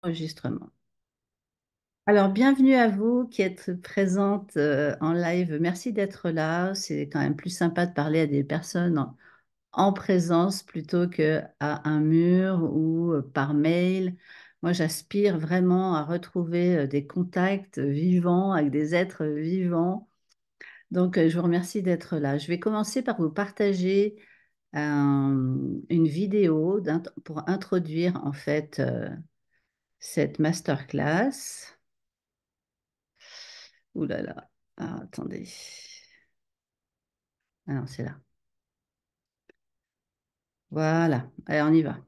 Enregistrement. Alors, bienvenue à vous qui êtes présentes en live. Merci d'être là. C'est quand même plus sympa de parler à des personnes en présence plutôt qu'à un mur ou par mail. Moi, j'aspire vraiment à retrouver des contacts vivants avec des êtres vivants. Donc, je vous remercie d'être là. Je vais commencer par vous partager une vidéo pour introduire en fait cette masterclass. Ouh là là. Ah, attendez. Ah non, c'est là. Voilà. Allez, on y va.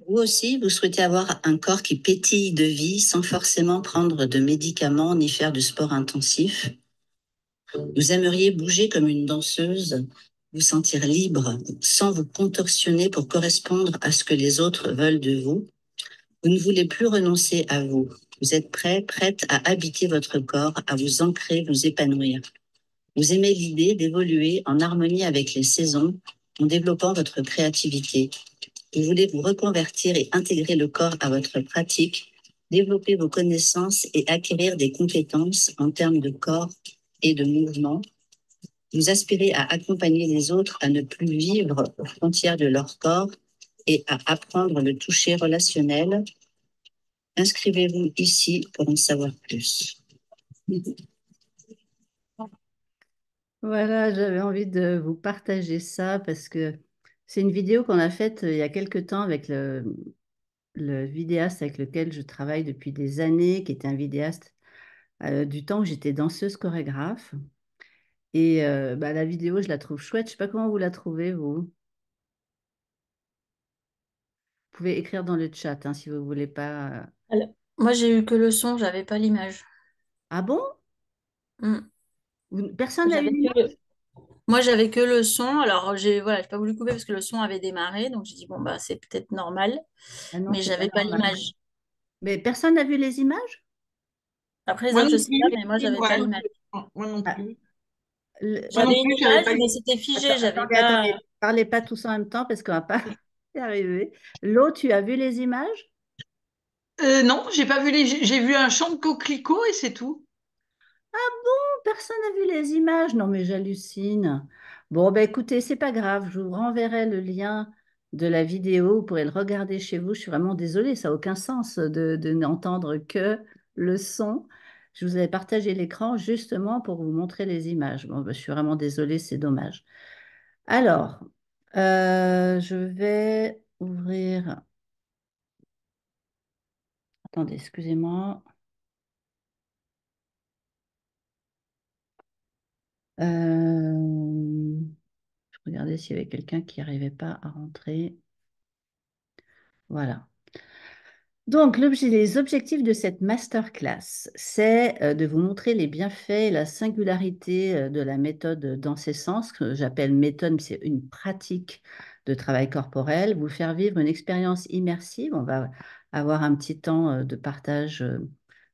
Vous aussi, vous souhaitez avoir un corps qui pétille de vie sans forcément prendre de médicaments ni faire du sport intensif. Vous aimeriez bouger comme une danseuse, vous sentir libre sans vous contorsionner pour correspondre à ce que les autres veulent de vous. Vous ne voulez plus renoncer à vous. Vous êtes prête à habiter votre corps, à vous ancrer, vous épanouir. Vous aimez l'idée d'évoluer en harmonie avec les saisons en développant votre créativité. Vous voulez vous reconvertir et intégrer le corps à votre pratique, développer vos connaissances et acquérir des compétences en termes de corps et de mouvement. Vous aspirez à accompagner les autres à ne plus vivre aux frontières de leur corps et à apprendre le toucher relationnel. Inscrivez-vous ici pour en savoir plus. Voilà, j'avais envie de vous partager ça parce que c'est une vidéo qu'on a faite il y a quelque temps avec le vidéaste avec lequel je travaille depuis des années, qui était un vidéaste du temps où j'étais danseuse chorégraphe. Et bah, la vidéo, je la trouve chouette. Je sais pas comment vous la trouvez, vous. Vous pouvez écrire dans le chat hein, si vous voulez pas. Alors, moi, j'ai eu que le son, j'avais pas l'image. Ah bon? Mm. Personne n'a eu J'avais que l'image? Moi, j'avais que le son. Alors, j'ai pas voulu couper parce que le son avait démarré. Donc, j'ai dit, bon, bah, c'est peut-être normal. Ah non, Mais c'est pas j'avais pas normal. l'image. Mais personne n'a vu les images? Après, les Moi autres, je non sais pas, plus. mais moi, j'avais pas Ouais. l'image. Moi non Ah, plus. Moi non J'avais une plus, j'avais image, pas. mais c'était figé. J'avais pas. attendez. Parlez pas tous en même temps parce qu'on va pas y arriver. L'eau, tu as vu les images? Non, j'ai pas vu j'ai vu un champ de coquelicots et c'est tout. Personne n'a vu les images. Non, mais j'hallucine. Bon, ben écoutez, c'est pas grave. Je vous renverrai le lien de la vidéo. Vous pourrez le regarder chez vous. Je suis vraiment désolée. Ça n'a aucun sens de n'entendre que le son. Je vous avais partagé l'écran justement pour vous montrer les images. Bon, ben, je suis vraiment désolée. C'est dommage. Alors, je vais ouvrir. Attendez, excusez-moi. Je regardais s'il y avait quelqu'un qui n'arrivait pas à rentrer. Voilà. Donc, les objectifs de cette masterclass, c'est de vous montrer les bienfaits et la singularité de la méthode dans ses sens, que j'appelle méthode, c'est une pratique de travail corporel, vous faire vivre une expérience immersive. On va avoir un petit temps de partage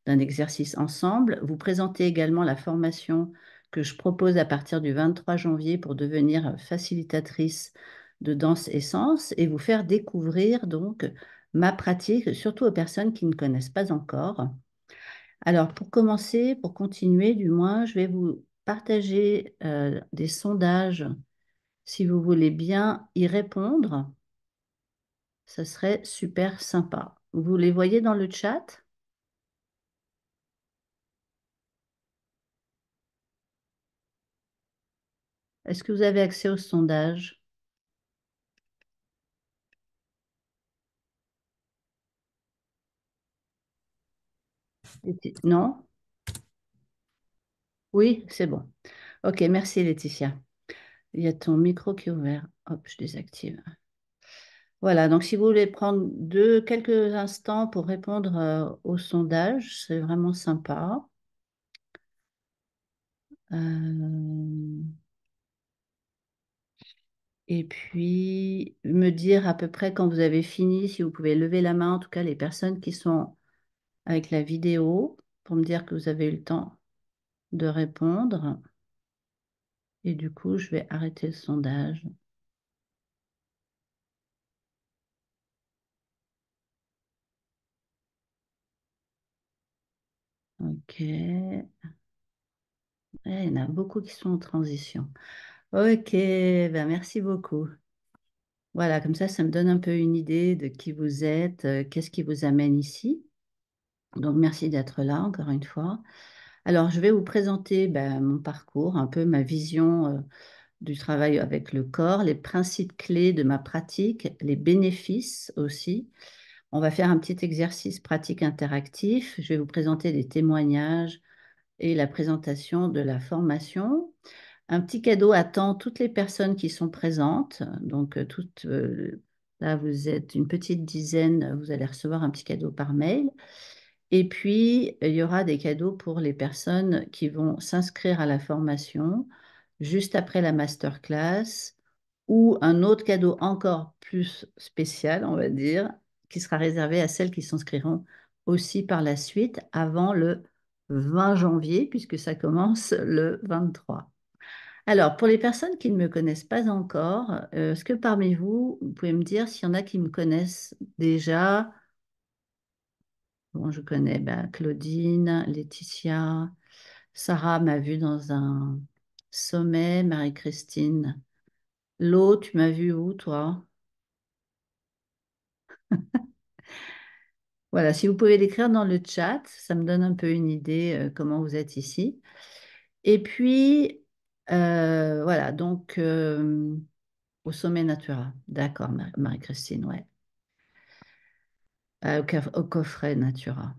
d'un exercice ensemble. Vous présenter également la formation que je propose à partir du 23 janvier pour devenir facilitatrice de danse et sens et vous faire découvrir donc ma pratique, surtout aux personnes qui ne connaissent pas encore. Alors, pour commencer, pour continuer, du moins, je vais vous partager des sondages. Si vous voulez bien y répondre, ça serait super sympa. Vous les voyez dans le chat? Est-ce que vous avez accès aux sondages? Non? Oui, c'est bon. Ok, merci Laetitia. Il y a ton micro qui est ouvert. Hop, je désactive. Voilà, donc si vous voulez prendre quelques instants pour répondre au sondage, c'est vraiment sympa. Euh, et puis, me dire à peu près quand vous avez fini, si vous pouvez lever la main, en tout cas les personnes qui sont avec la vidéo, pour me dire que vous avez eu le temps de répondre. Et du coup, je vais arrêter le sondage. Ok. Il y en a beaucoup qui sont en transition. Ok, ben merci beaucoup. Voilà, comme ça me donne un peu une idée de qui vous êtes, qu'est-ce qui vous amène ici. Donc, merci d'être là encore une fois. Alors, je vais vous présenter ben, mon parcours, un peu ma vision du travail avec le corps, les principes clés de ma pratique, les bénéfices aussi. On va faire un petit exercice pratique interactif. Je vais vous présenter des témoignages et la présentation de la formation. Un petit cadeau attend toutes les personnes qui sont présentes. Donc, là, vous êtes une petite dizaine, vous allez recevoir un petit cadeau par mail. Et puis, il y aura des cadeaux pour les personnes qui vont s'inscrire à la formation juste après la masterclass ou un autre cadeau encore plus spécial, on va dire, qui sera réservé à celles qui s'inscriront aussi par la suite avant le 20 janvier, puisque ça commence le 23. Alors, pour les personnes qui ne me connaissent pas encore, est-ce que parmi vous, vous pouvez me dire s'il y en a qui me connaissent déjà? Bon, je connais ben, Claudine, Laetitia, Sarah m'a vue dans un sommet, Marie-Christine. Lo, tu m'as vue où, toi? Voilà, si vous pouvez l'écrire dans le chat, ça me donne un peu une idée comment vous êtes ici. Et puis, voilà, donc au sommet Natura. D'accord, Marie-Christine, ouais. Au coffret Natura.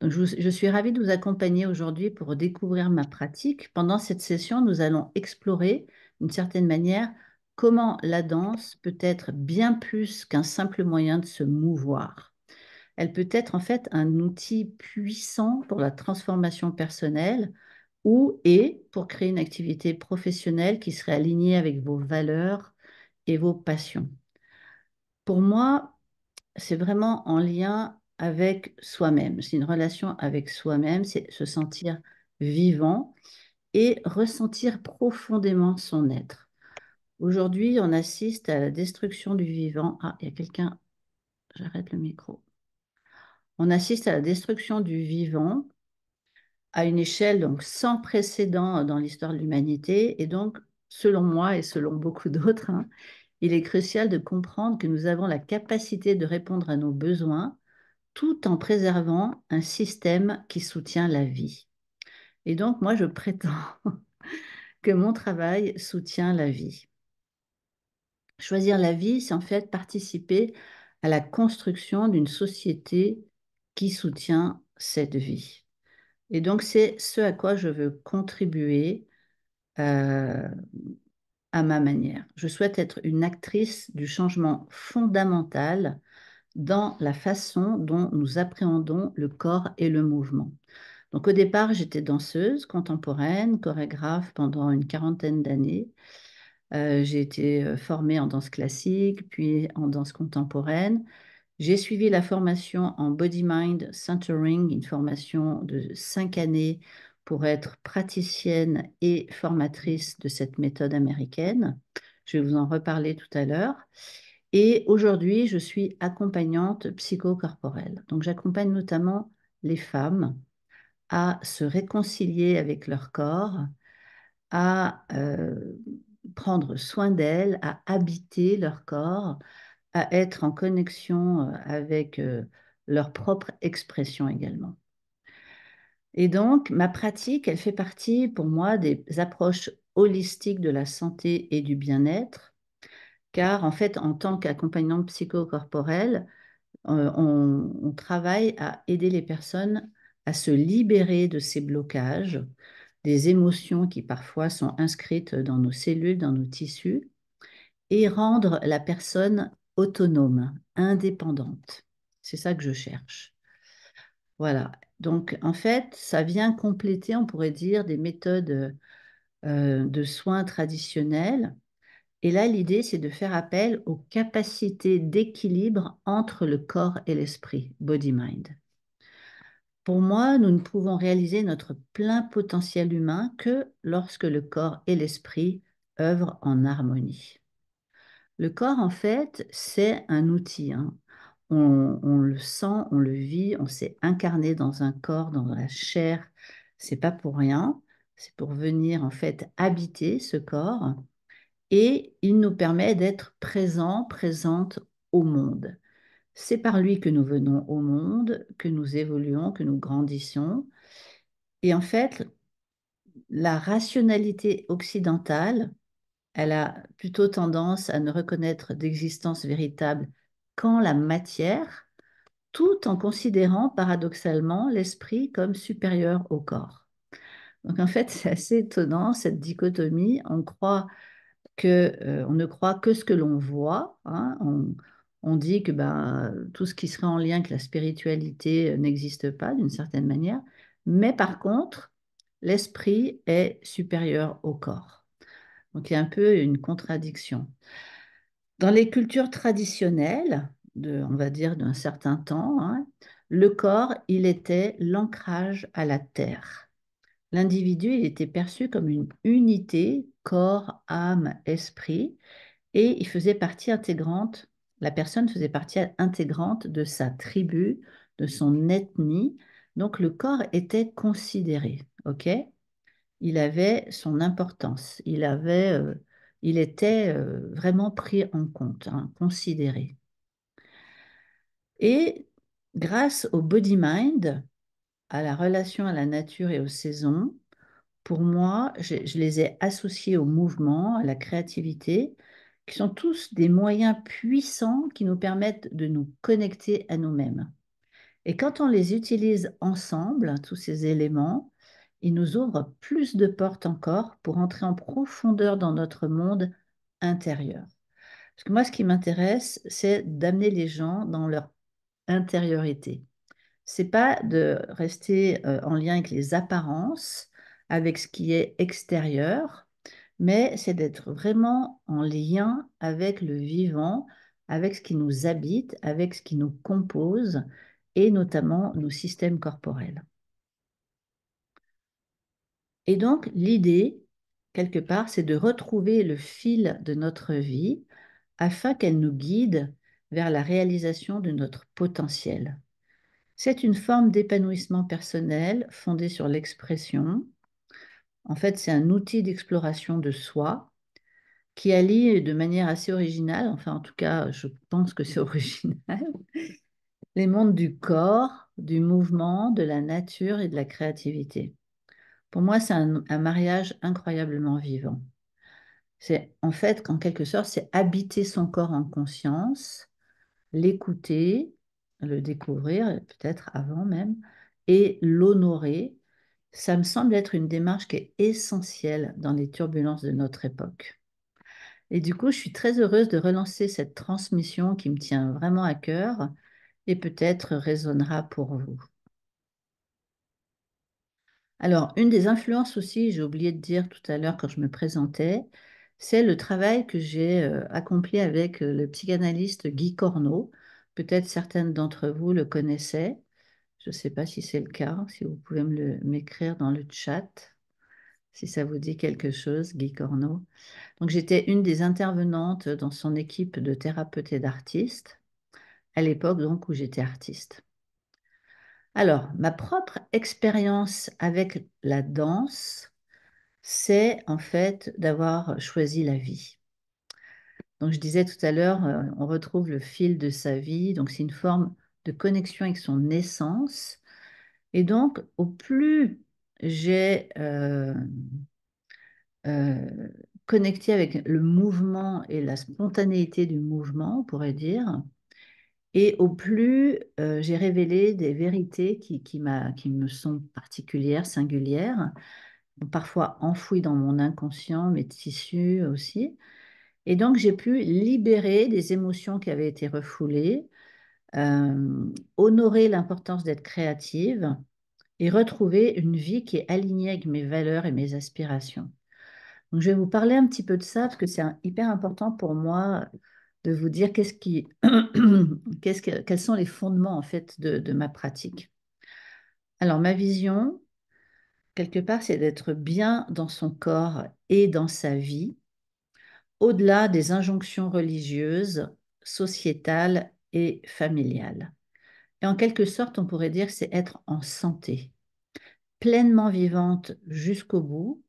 Donc, je suis ravie de vous accompagner aujourd'hui pour découvrir ma pratique. Pendant cette session, nous allons explorer, d'une certaine manière, comment la danse peut être bien plus qu'un simple moyen de se mouvoir. Elle peut être en fait un outil puissant pour la transformation personnelle et pour créer une activité professionnelle qui serait alignée avec vos valeurs et vos passions. Pour moi, c'est vraiment en lien avec soi-même. C'est une relation avec soi-même, c'est se sentir vivant et ressentir profondément son être. Aujourd'hui, on assiste à la destruction du vivant. Ah, il y a quelqu'un, j'arrête le micro. On assiste à la destruction du vivant à une échelle donc sans précédent dans l'histoire de l'humanité. Et donc, selon moi et selon beaucoup d'autres, hein, il est crucial de comprendre que nous avons la capacité de répondre à nos besoins tout en préservant un système qui soutient la vie. Et donc, moi, je prétends que mon travail soutient la vie. Choisir la vie, c'est en fait participer à la construction d'une société qui soutient cette vie. Et donc, c'est ce à quoi je veux contribuer euh, à ma manière. Je souhaite être une actrice du changement fondamental dans la façon dont nous appréhendons le corps et le mouvement. Donc, au départ, j'étais danseuse contemporaine, chorégraphe pendant une quarantaine d'années. J'ai été formée en danse classique, puis en danse contemporaine. J'ai suivi la formation en Body Mind Centering, une formation de 5 années pour être praticienne et formatrice de cette méthode américaine. Je vais vous en reparler tout à l'heure. Et aujourd'hui, je suis accompagnante psychocorporelle. Donc, j'accompagne notamment les femmes à se réconcilier avec leur corps, à prendre soin d'elles, à habiter leur corps, à être en connexion avec leur propre expression également. Et donc, ma pratique, elle fait partie pour moi des approches holistiques de la santé et du bien-être, car en fait, en tant qu'accompagnante psychocorporelle, on travaille à aider les personnes à se libérer de ces blocages, des émotions qui parfois sont inscrites dans nos cellules, dans nos tissus, et rendre la personne autonome, indépendante. C'est ça que je cherche. Voilà. Donc, en fait, ça vient compléter, on pourrait dire, des méthodes de soins traditionnels. Et là, l'idée, c'est de faire appel aux capacités d'équilibre entre le corps et l'esprit, body-mind. Pour moi, nous ne pouvons réaliser notre plein potentiel humain que lorsque le corps et l'esprit œuvrent en harmonie. Le corps, en fait, c'est un outil, hein. On le sent, on le vit, on s'est incarné dans un corps, dans la chair. C'est pas pour rien. C'est pour venir, en fait, habiter ce corps. Et il nous permet d'être présents, présentes au monde. C'est par lui que nous venons au monde, que nous évoluons, que nous grandissons. Et en fait, la rationalité occidentale, elle a plutôt tendance à ne reconnaître d'existence véritable qu'en la matière, tout en considérant paradoxalement l'esprit comme supérieur au corps. Donc en fait, c'est assez étonnant cette dichotomie. On ne croit que ce que l'on voit, hein. On dit que ben, tout ce qui serait en lien avec la spiritualité n'existe pas d'une certaine manière, mais par contre, l'esprit est supérieur au corps. Donc il y a un peu une contradiction. Dans les cultures traditionnelles, on va dire d'un certain temps, hein, le corps, il était l'ancrage à la terre. L'individu, il était perçu comme une unité, corps, âme, esprit, et il faisait partie intégrante, la personne faisait partie intégrante de sa tribu, de son ethnie. Donc le corps était considéré, ok? Il avait son importance, il était vraiment pris en compte, hein, considéré. Et grâce au body-mind, à la relation à la nature et aux saisons, pour moi, je les ai associés au mouvement, à la créativité, qui sont tous des moyens puissants qui nous permettent de nous connecter à nous-mêmes. Et quand on les utilise ensemble, tous ces éléments, ils nous ouvrent plus de portes encore pour entrer en profondeur dans notre monde intérieur. Parce que moi, ce qui m'intéresse, c'est d'amener les gens dans leur intériorité. C'est pas de rester en lien avec les apparences, avec ce qui est extérieur, mais c'est d'être vraiment en lien avec le vivant, avec ce qui nous habite, avec ce qui nous compose, et notamment nos systèmes corporels. Et donc, l'idée, quelque part, c'est de retrouver le fil de notre vie afin qu'elle nous guide vers la réalisation de notre potentiel. C'est une forme d'épanouissement personnel fondée sur l'expression. En fait, c'est un outil d'exploration de soi qui allie de manière assez originale, enfin en tout cas, je pense que c'est original, les mondes du corps, du mouvement, de la nature et de la créativité. Pour moi, c'est un mariage incroyablement vivant. C'est en fait, qu'en quelque sorte, c'est habiter son corps en conscience, l'écouter, le découvrir, peut-être avant même, et l'honorer. Ça me semble être une démarche qui est essentielle dans les turbulences de notre époque. Et du coup, je suis très heureuse de relancer cette transmission qui me tient vraiment à cœur et peut-être résonnera pour vous. Alors, une des influences aussi, j'ai oublié de dire tout à l'heure quand je me présentais, c'est le travail que j'ai accompli avec le psychanalyste Guy Corneau. Peut-être certaines d'entre vous le connaissaient. Je ne sais pas si c'est le cas, si vous pouvez m'écrire dans le chat, si ça vous dit quelque chose, Guy Corneau. Donc, j'étais une des intervenantes dans son équipe de thérapeutes et d'artistes, à l'époque donc où j'étais artiste. Alors, ma propre expérience avec la danse, c'est en fait d'avoir choisi la vie. Donc, je disais tout à l'heure, on retrouve le fil de sa vie, donc c'est une forme de connexion avec son essence. Et donc, au plus j'ai euh, connecté avec le mouvement et la spontanéité du mouvement, on pourrait dire, et au plus j'ai révélé des vérités qui me sont particulières, singulières, parfois enfouis dans mon inconscient, mes tissus aussi. Et donc, j'ai pu libérer des émotions qui avaient été refoulées, honorer l'importance d'être créative et retrouver une vie qui est alignée avec mes valeurs et mes aspirations. Donc, je vais vous parler un petit peu de ça parce que c'est hyper important pour moi de vous dire quels sont les fondements en fait de ma pratique. Alors, ma vision, quelque part, c'est d'être bien dans son corps et dans sa vie, au-delà des injonctions religieuses, sociétales et familiales. Et en quelque sorte, on pourrait dire que c'est être en santé, pleinement vivante jusqu'au bout,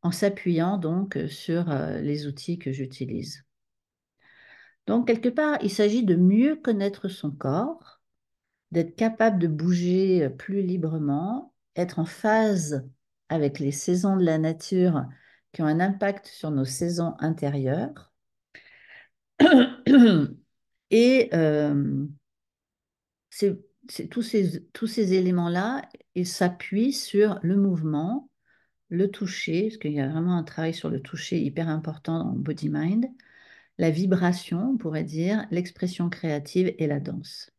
en s'appuyant donc sur les outils que j'utilise. Donc, quelque part, il s'agit de mieux connaître son corps, d'être capable de bouger plus librement, être en phase avec les saisons de la nature qui ont un impact sur nos saisons intérieures. Et c'est, tous ces éléments-là, ils s'appuient sur le mouvement, le toucher, parce qu'il y a vraiment un travail sur le toucher hyper important dans Body Mind, la vibration, on pourrait dire, l'expression créative et la danse.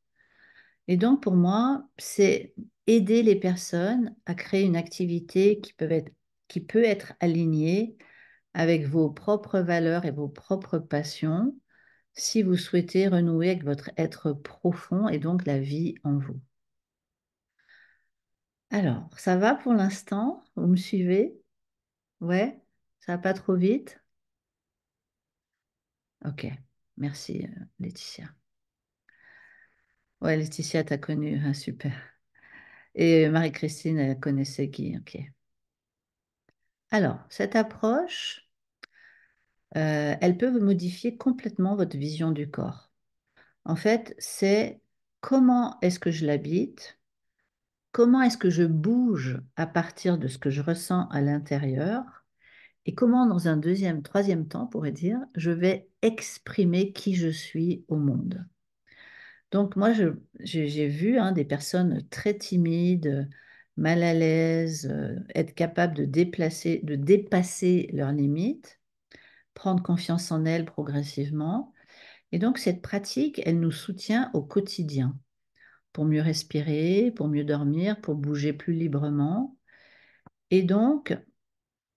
Et donc, pour moi, c'est aider les personnes à créer une activité qui peut être alignée avec vos propres valeurs et vos propres passions si vous souhaitez renouer avec votre être profond et donc la vie en vous. Alors, ça va pour l'instant? Vous me suivez? Ouais? Ça va pas trop vite? Ok, merci Laetitia. Ouais, Laetitia, t'as connu, ah, super. Et Marie-Christine, elle connaissait Guy, ok. Alors, cette approche, elle peut vous modifier complètement votre vision du corps. En fait, c'est comment est-ce que je l'habite, comment est-ce que je bouge à partir de ce que je ressens à l'intérieur, et comment, dans un deuxième, troisième temps, on pourrait dire, je vais exprimer qui je suis au monde. Donc, moi, j'ai vu hein, des personnes très timides, mal à l'aise, être capables de dépasser leurs limites, prendre confiance en elles progressivement. Et donc, cette pratique, elle nous soutient au quotidien pour mieux respirer, pour mieux dormir, pour bouger plus librement. Et donc,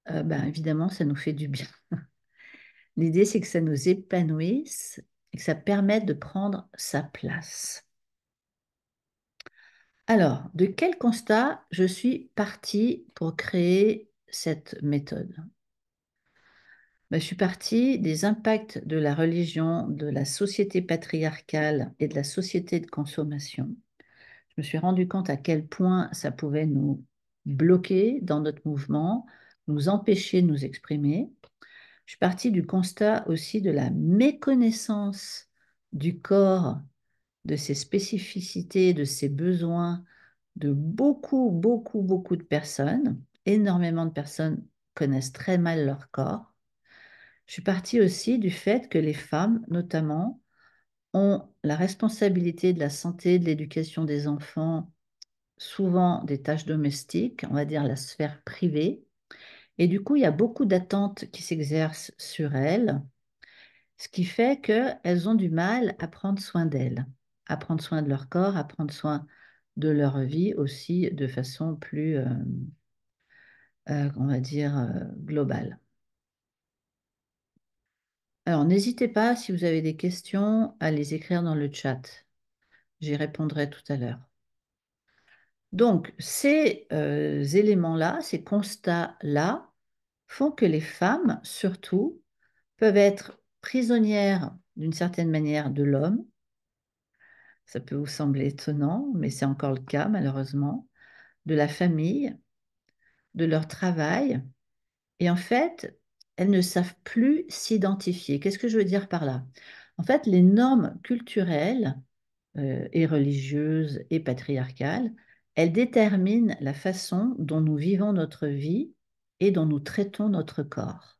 ben, évidemment, ça nous fait du bien. L'idée, c'est que ça nous épanouisse et que ça permette de prendre sa place. Alors, de quel constat je suis partie pour créer cette méthode? Ben, je suis partie des impacts de la religion, de la société patriarcale et de la société de consommation. Je me suis rendu compte à quel point ça pouvait nous bloquer dans notre mouvement, nous empêcher de nous exprimer. Je suis partie du constat aussi de la méconnaissance du corps, de ses spécificités, de ses besoins, de beaucoup de personnes. Énormément de personnes connaissent très mal leur corps. Je suis partie aussi du fait que les femmes, notamment, ont la responsabilité de la santé, de l'éducation des enfants, souvent des tâches domestiques, on va dire la sphère privée. Et du coup, il y a beaucoup d'attentes qui s'exercent sur elles, ce qui fait qu'elles ont du mal à prendre soin d'elles, à prendre soin de leur corps, à prendre soin de leur vie aussi de façon plus, on va dire, globale. Alors, n'hésitez pas, si vous avez des questions, à les écrire dans le chat. J'y répondrai tout à l'heure. Donc, ces éléments-là, ces constats-là, font que les femmes, surtout, peuvent être prisonnières d'une certaine manière de l'homme. Ça peut vous sembler étonnant, mais c'est encore le cas, malheureusement, de la famille, de leur travail. Et en fait, elles ne savent plus s'identifier. Qu'est-ce que je veux dire par là? En fait, les normes culturelles et religieuses et patriarcales, elles déterminent la façon dont nous vivons notre vie et dont nous traitons notre corps.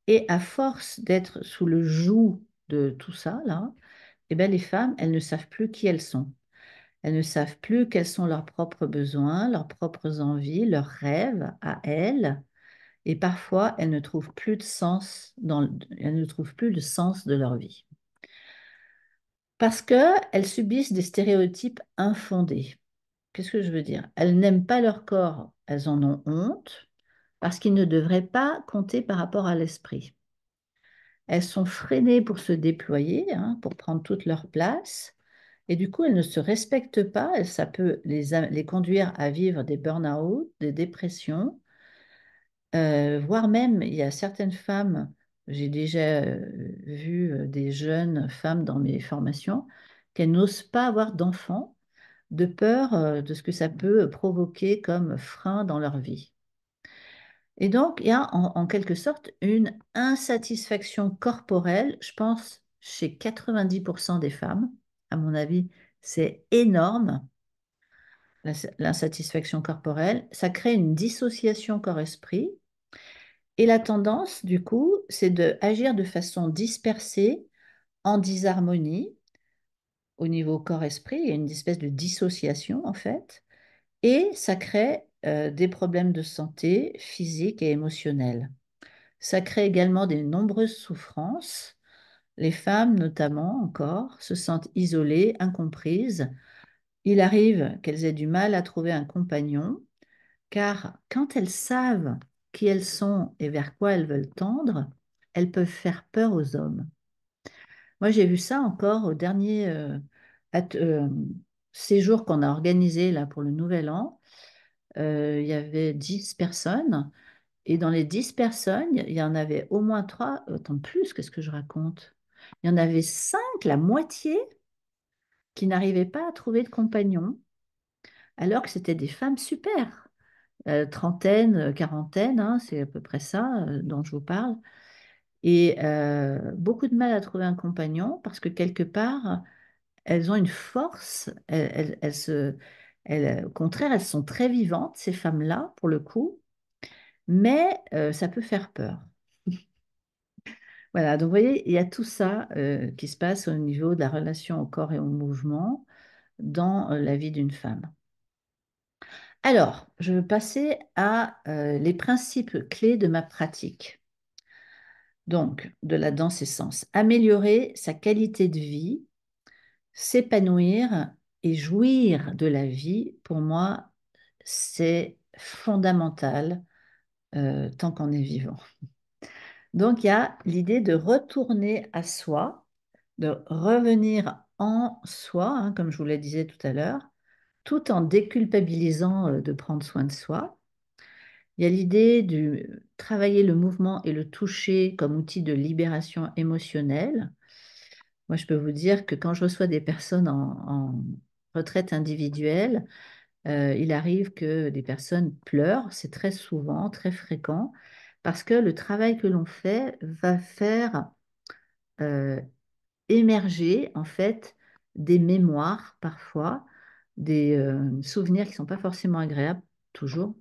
Et à force d'être sous le joug de tout ça, là, eh bien, les femmes, elles ne savent plus qui elles sont. Elles ne savent plus quels sont leurs propres besoins, leurs propres envies, leurs rêves à elles. Et parfois, elles ne trouvent plus de sens elles ne trouvent plus le sens de leur vie. Parce qu'elles subissent des stéréotypes infondés. Qu'est-ce que je veux dire? Elles n'aiment pas leur corps, elles en ont honte, parce qu'ils ne devraient pas compter par rapport à l'esprit. Elles sont freinées pour se déployer, hein, pour prendre toute leur place, et du coup, elles ne se respectent pas, et ça peut les conduire à vivre des burn-out, des dépressions, voire même, il y a certaines femmes, j'ai déjà vu des jeunes femmes dans mes formations, qu'elles n'osent pas avoir d'enfants de peur de ce que ça peut provoquer comme frein dans leur vie. Et donc, il y a en quelque sorte une insatisfaction corporelle, je pense, chez 90% des femmes. À mon avis, c'est énorme, l'insatisfaction corporelle. Ça crée une dissociation corps-esprit. Et la tendance, du coup, c'est d'agir de façon dispersée, en disharmonie, au niveau corps-esprit. Il y a une espèce de dissociation, en fait. Et ça crée des problèmes de santé physique et émotionnelle. Ça crée également des nombreuses souffrances. Les femmes, notamment, encore, se sentent isolées, incomprises. Il arrive qu'elles aient du mal à trouver un compagnon, car quand elles savent qui elles sont et vers quoi elles veulent tendre, elles peuvent faire peur aux hommes. Moi, j'ai vu ça encore au dernier at- euh, séjour qu'on a organisé là pour le Nouvel An. Il y avait 10 personnes. Et dans les 10 personnes, il y en avait au moins 3, autant plus, qu'est-ce que je raconte? Il y en avait 5, la moitié, qui n'arrivaient pas à trouver de compagnon, alors que c'était des femmes super. Trentaine, quarantaine, hein, c'est à peu près ça dont je vous parle. Et beaucoup de mal à trouver un compagnon parce que quelque part, elles ont une force, au contraire, elles sont très vivantes, ces femmes-là, pour le coup, mais ça peut faire peur. Voilà, donc vous voyez, il y a tout ça qui se passe au niveau de la relation au corps et au mouvement dans la vie d'une femme. Alors, je vais passer à les principes clés de ma pratique. Donc, de la danse essence. Améliorer sa qualité de vie, s'épanouir et jouir de la vie, pour moi, c'est fondamental tant qu'on est vivant. Donc, il y a l'idée de retourner à soi, de revenir en soi, hein, comme je vous le disais tout à l'heure, tout en déculpabilisant de prendre soin de soi. Il y a l'idée de travailler le mouvement et le toucher comme outil de libération émotionnelle. Moi, je peux vous dire que quand je reçois des personnes en retraite individuelle, il arrive que des personnes pleurent, c'est très souvent, très fréquent, parce que le travail que l'on fait va faire euh, émerger en fait des mémoires parfois, des souvenirs qui ne sont pas forcément agréables toujours,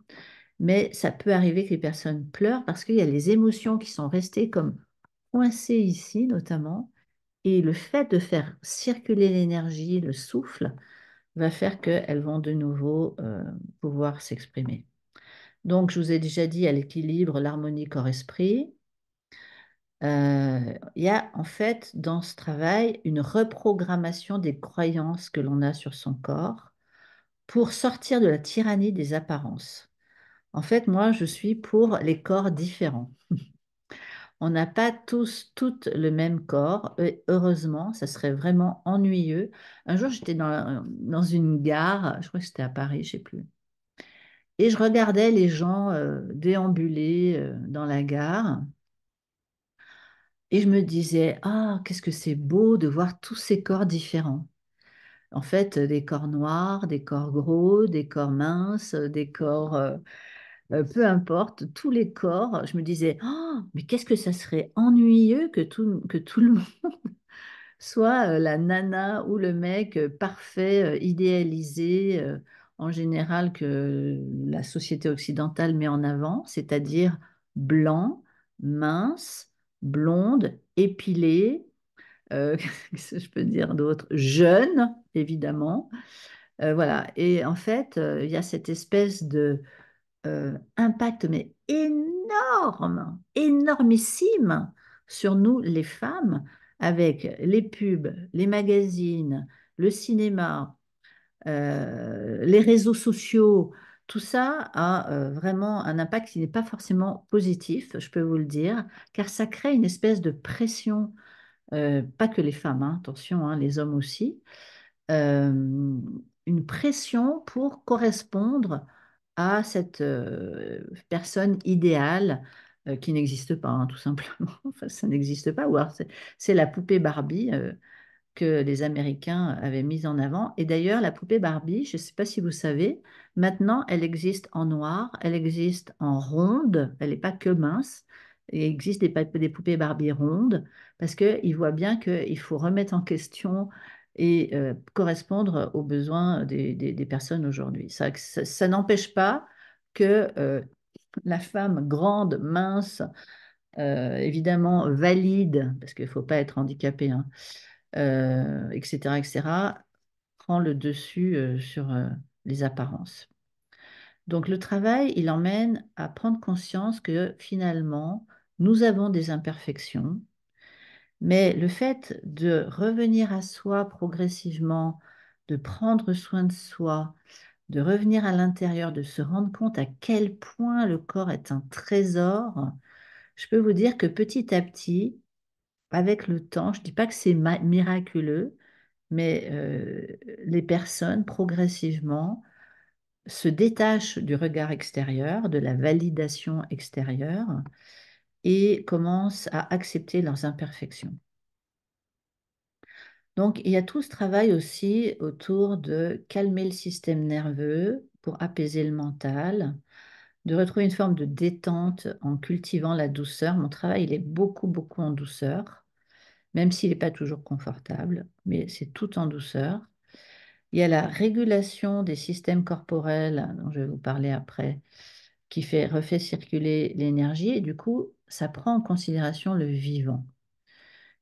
mais ça peut arriver que les personnes pleurent parce qu'il y a les émotions qui sont restées comme coincées ici notamment, et le fait de faire circuler l'énergie, le souffle, va faire qu'elles vont de nouveau pouvoir s'exprimer. Donc, je vous ai déjà dit à l'équilibre, l'harmonie corps-esprit. Il y a en fait dans ce travail une reprogrammation des croyances que l'on a sur son corps pour sortir de la tyrannie des apparences. En fait, moi, je suis pour les corps différents. On n'a pas tous, toutes le même corps. Et heureusement, ça serait vraiment ennuyeux. Un jour, j'étais dans une gare, je crois que c'était à Paris, je ne sais plus. Et je regardais les gens déambuler dans la gare. Et je me disais, ah, qu'est-ce que c'est beau de voir tous ces corps différents. En fait, des corps noirs, des corps gros, des corps minces, des corps, peu importe, tous les corps. Je me disais, oh, mais qu'est-ce que ça serait ennuyeux que tout le monde soit la nana ou le mec parfait, idéalisé, en général que la société occidentale met en avant, c'est-à-dire blanc, mince, blonde, épilé, qu'est-ce que je peux dire d'autre? Jeune, évidemment, Voilà. Et en fait, il y a cette espèce de impact, mais énorme, énormissime sur nous, les femmes, avec les pubs, les magazines, le cinéma, les réseaux sociaux. Tout ça a vraiment un impact qui n'est pas forcément positif, je peux vous le dire, car ça crée une espèce de pression, pas que les femmes, hein, attention, hein, les hommes aussi, euh, une pression pour correspondre à cette personne idéale qui n'existe pas, hein, tout simplement. Enfin, ça n'existe pas. Ou alors c'est la poupée Barbie que les Américains avaient mise en avant. Et d'ailleurs, la poupée Barbie, je ne sais pas si vous savez, maintenant, elle existe en noir, elle existe en ronde, elle n'est pas que mince. Il existe des poupées Barbie rondes parce qu'ils voient bien qu'il faut remettre en question et correspondre aux besoins des personnes aujourd'hui. Ça n'empêche pas que la femme grande, mince, évidemment valide, parce qu'il ne faut pas être handicapé, hein, etc., etc., prend le dessus sur les apparences. Donc le travail, il emmène à prendre conscience que finalement, nous avons des imperfections, mais le fait de revenir à soi progressivement, de prendre soin de soi, de revenir à l'intérieur, de se rendre compte à quel point le corps est un trésor, je peux vous dire que petit à petit, avec le temps, je ne dis pas que c'est miraculeux, mais les personnes progressivement se détachent du regard extérieur, de la validation extérieure et commencent à accepter leurs imperfections. Donc, il y a tout ce travail aussi autour de calmer le système nerveux pour apaiser le mental, de retrouver une forme de détente en cultivant la douceur. Mon travail, il est beaucoup, beaucoup en douceur, même s'il n'est pas toujours confortable, mais c'est tout en douceur. Il y a la régulation des systèmes corporels, dont je vais vous parler après, qui refait circuler l'énergie, et du coup, ça prend en considération le vivant.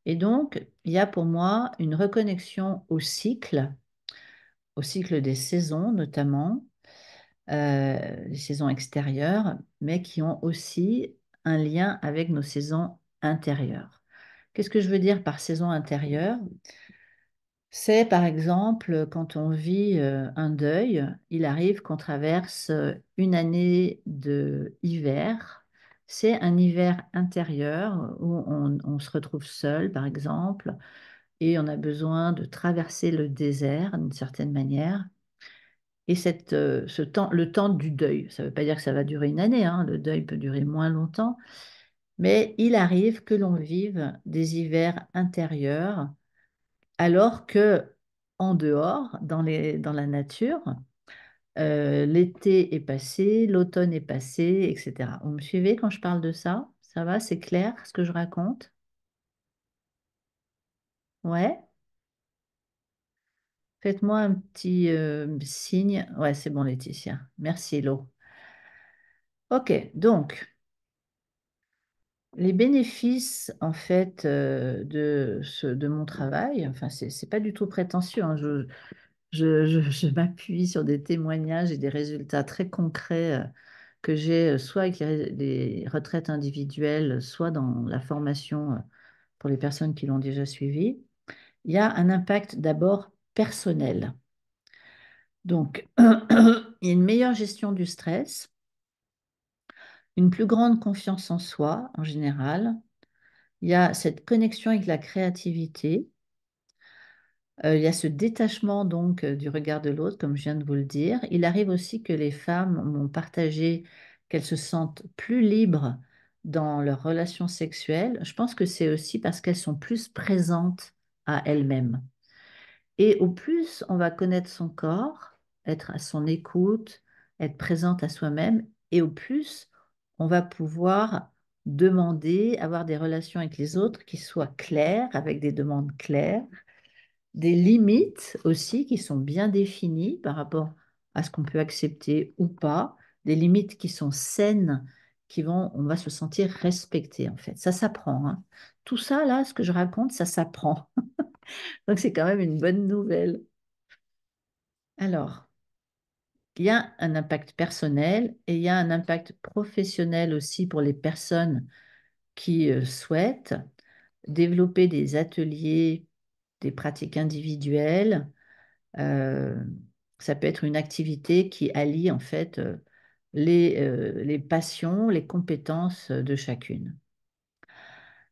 Et donc, il y a pour moi une reconnexion au cycle des saisons notamment, les saisons extérieures, mais qui ont aussi un lien avec nos saisons intérieures. Qu'est-ce que je veux dire par saison intérieure? C'est par exemple quand on vit un deuil, il arrive qu'on traverse une année de hiver. C'est un hiver intérieur où on se retrouve seul, par exemple, et on a besoin de traverser le désert d'une certaine manière. Et ce temps, le temps du deuil, ça ne veut pas dire que ça va durer une année, hein, le deuil peut durer moins longtemps, mais il arrive que l'on vive des hivers intérieurs alors que en dehors, dans la nature, l'été est passé, l'automne est passé, etc. Vous me suivez quand je parle de ça? Ça va, c'est clair ce que je raconte? Ouais? Faites-moi un petit signe. Ouais, c'est bon, Laetitia. Merci, Lo. Ok, donc, les bénéfices, en fait, de mon travail, enfin, c'est pas du tout prétentieux, hein, je m'appuie sur des témoignages et des résultats très concrets que j'ai soit avec les retraites individuelles, soit dans la formation pour les personnes qui l'ont déjà suivi. Il y a un impact d'abord personnel. Donc, il y a une meilleure gestion du stress, une plus grande confiance en soi en général. Il y a cette connexion avec la créativité. Il y a ce détachement donc du regard de l'autre, comme je viens de vous le dire. Il arrive aussi que les femmes m'ont partagé qu'elles se sentent plus libres dans leurs relations sexuelles. Je pense que c'est aussi parce qu'elles sont plus présentes à elles-mêmes. Et au plus on va connaître son corps, être à son écoute, être présente à soi-même, et au plus on va pouvoir demander, avoir des relations avec les autres qui soient claires, avec des demandes claires, des limites aussi qui sont bien définies par rapport à ce qu'on peut accepter ou pas, des limites qui sont saines, on va se sentir respecté en fait. Ça s'apprend, hein. Tout ça là, ce que je raconte, ça s'apprend. Donc c'est quand même une bonne nouvelle. Alors, il y a un impact personnel et il y a un impact professionnel aussi pour les personnes qui souhaitent développer des ateliers, des pratiques individuelles. Euh, Ça peut être une activité qui allie en fait les passions, les compétences de chacune.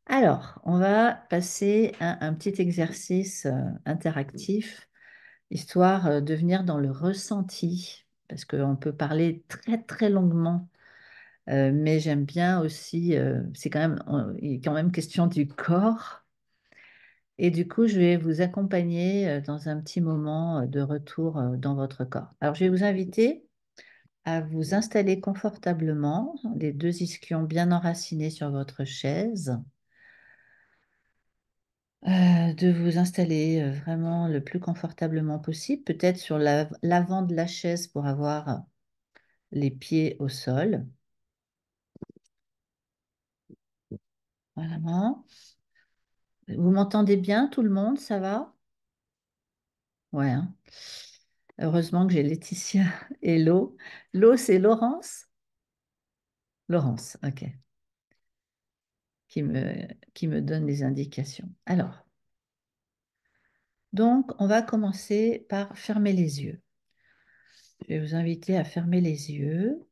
Alors, on va passer à un petit exercice interactif, histoire de venir dans le ressenti, parce qu'on peut parler très très longuement, mais j'aime bien aussi, c'est quand même, il est quand même question du corps. Et du coup, je vais vous accompagner dans un petit moment de retour dans votre corps. Alors, je vais vous inviter à vous installer confortablement, les deux ischions bien enracinés sur votre chaise, de vous installer vraiment le plus confortablement possible, peut-être sur l'avant de la chaise pour avoir les pieds au sol. Voilà. Vous m'entendez bien, tout le monde, ça va? Ouais, hein. Heureusement que j'ai Laetitia et Lo. Lo, c'est Laurence? Laurence, ok, qui me, qui me donne les indications. Alors, donc, on va commencer par fermer les yeux. Je vais vous inviter à fermer les yeux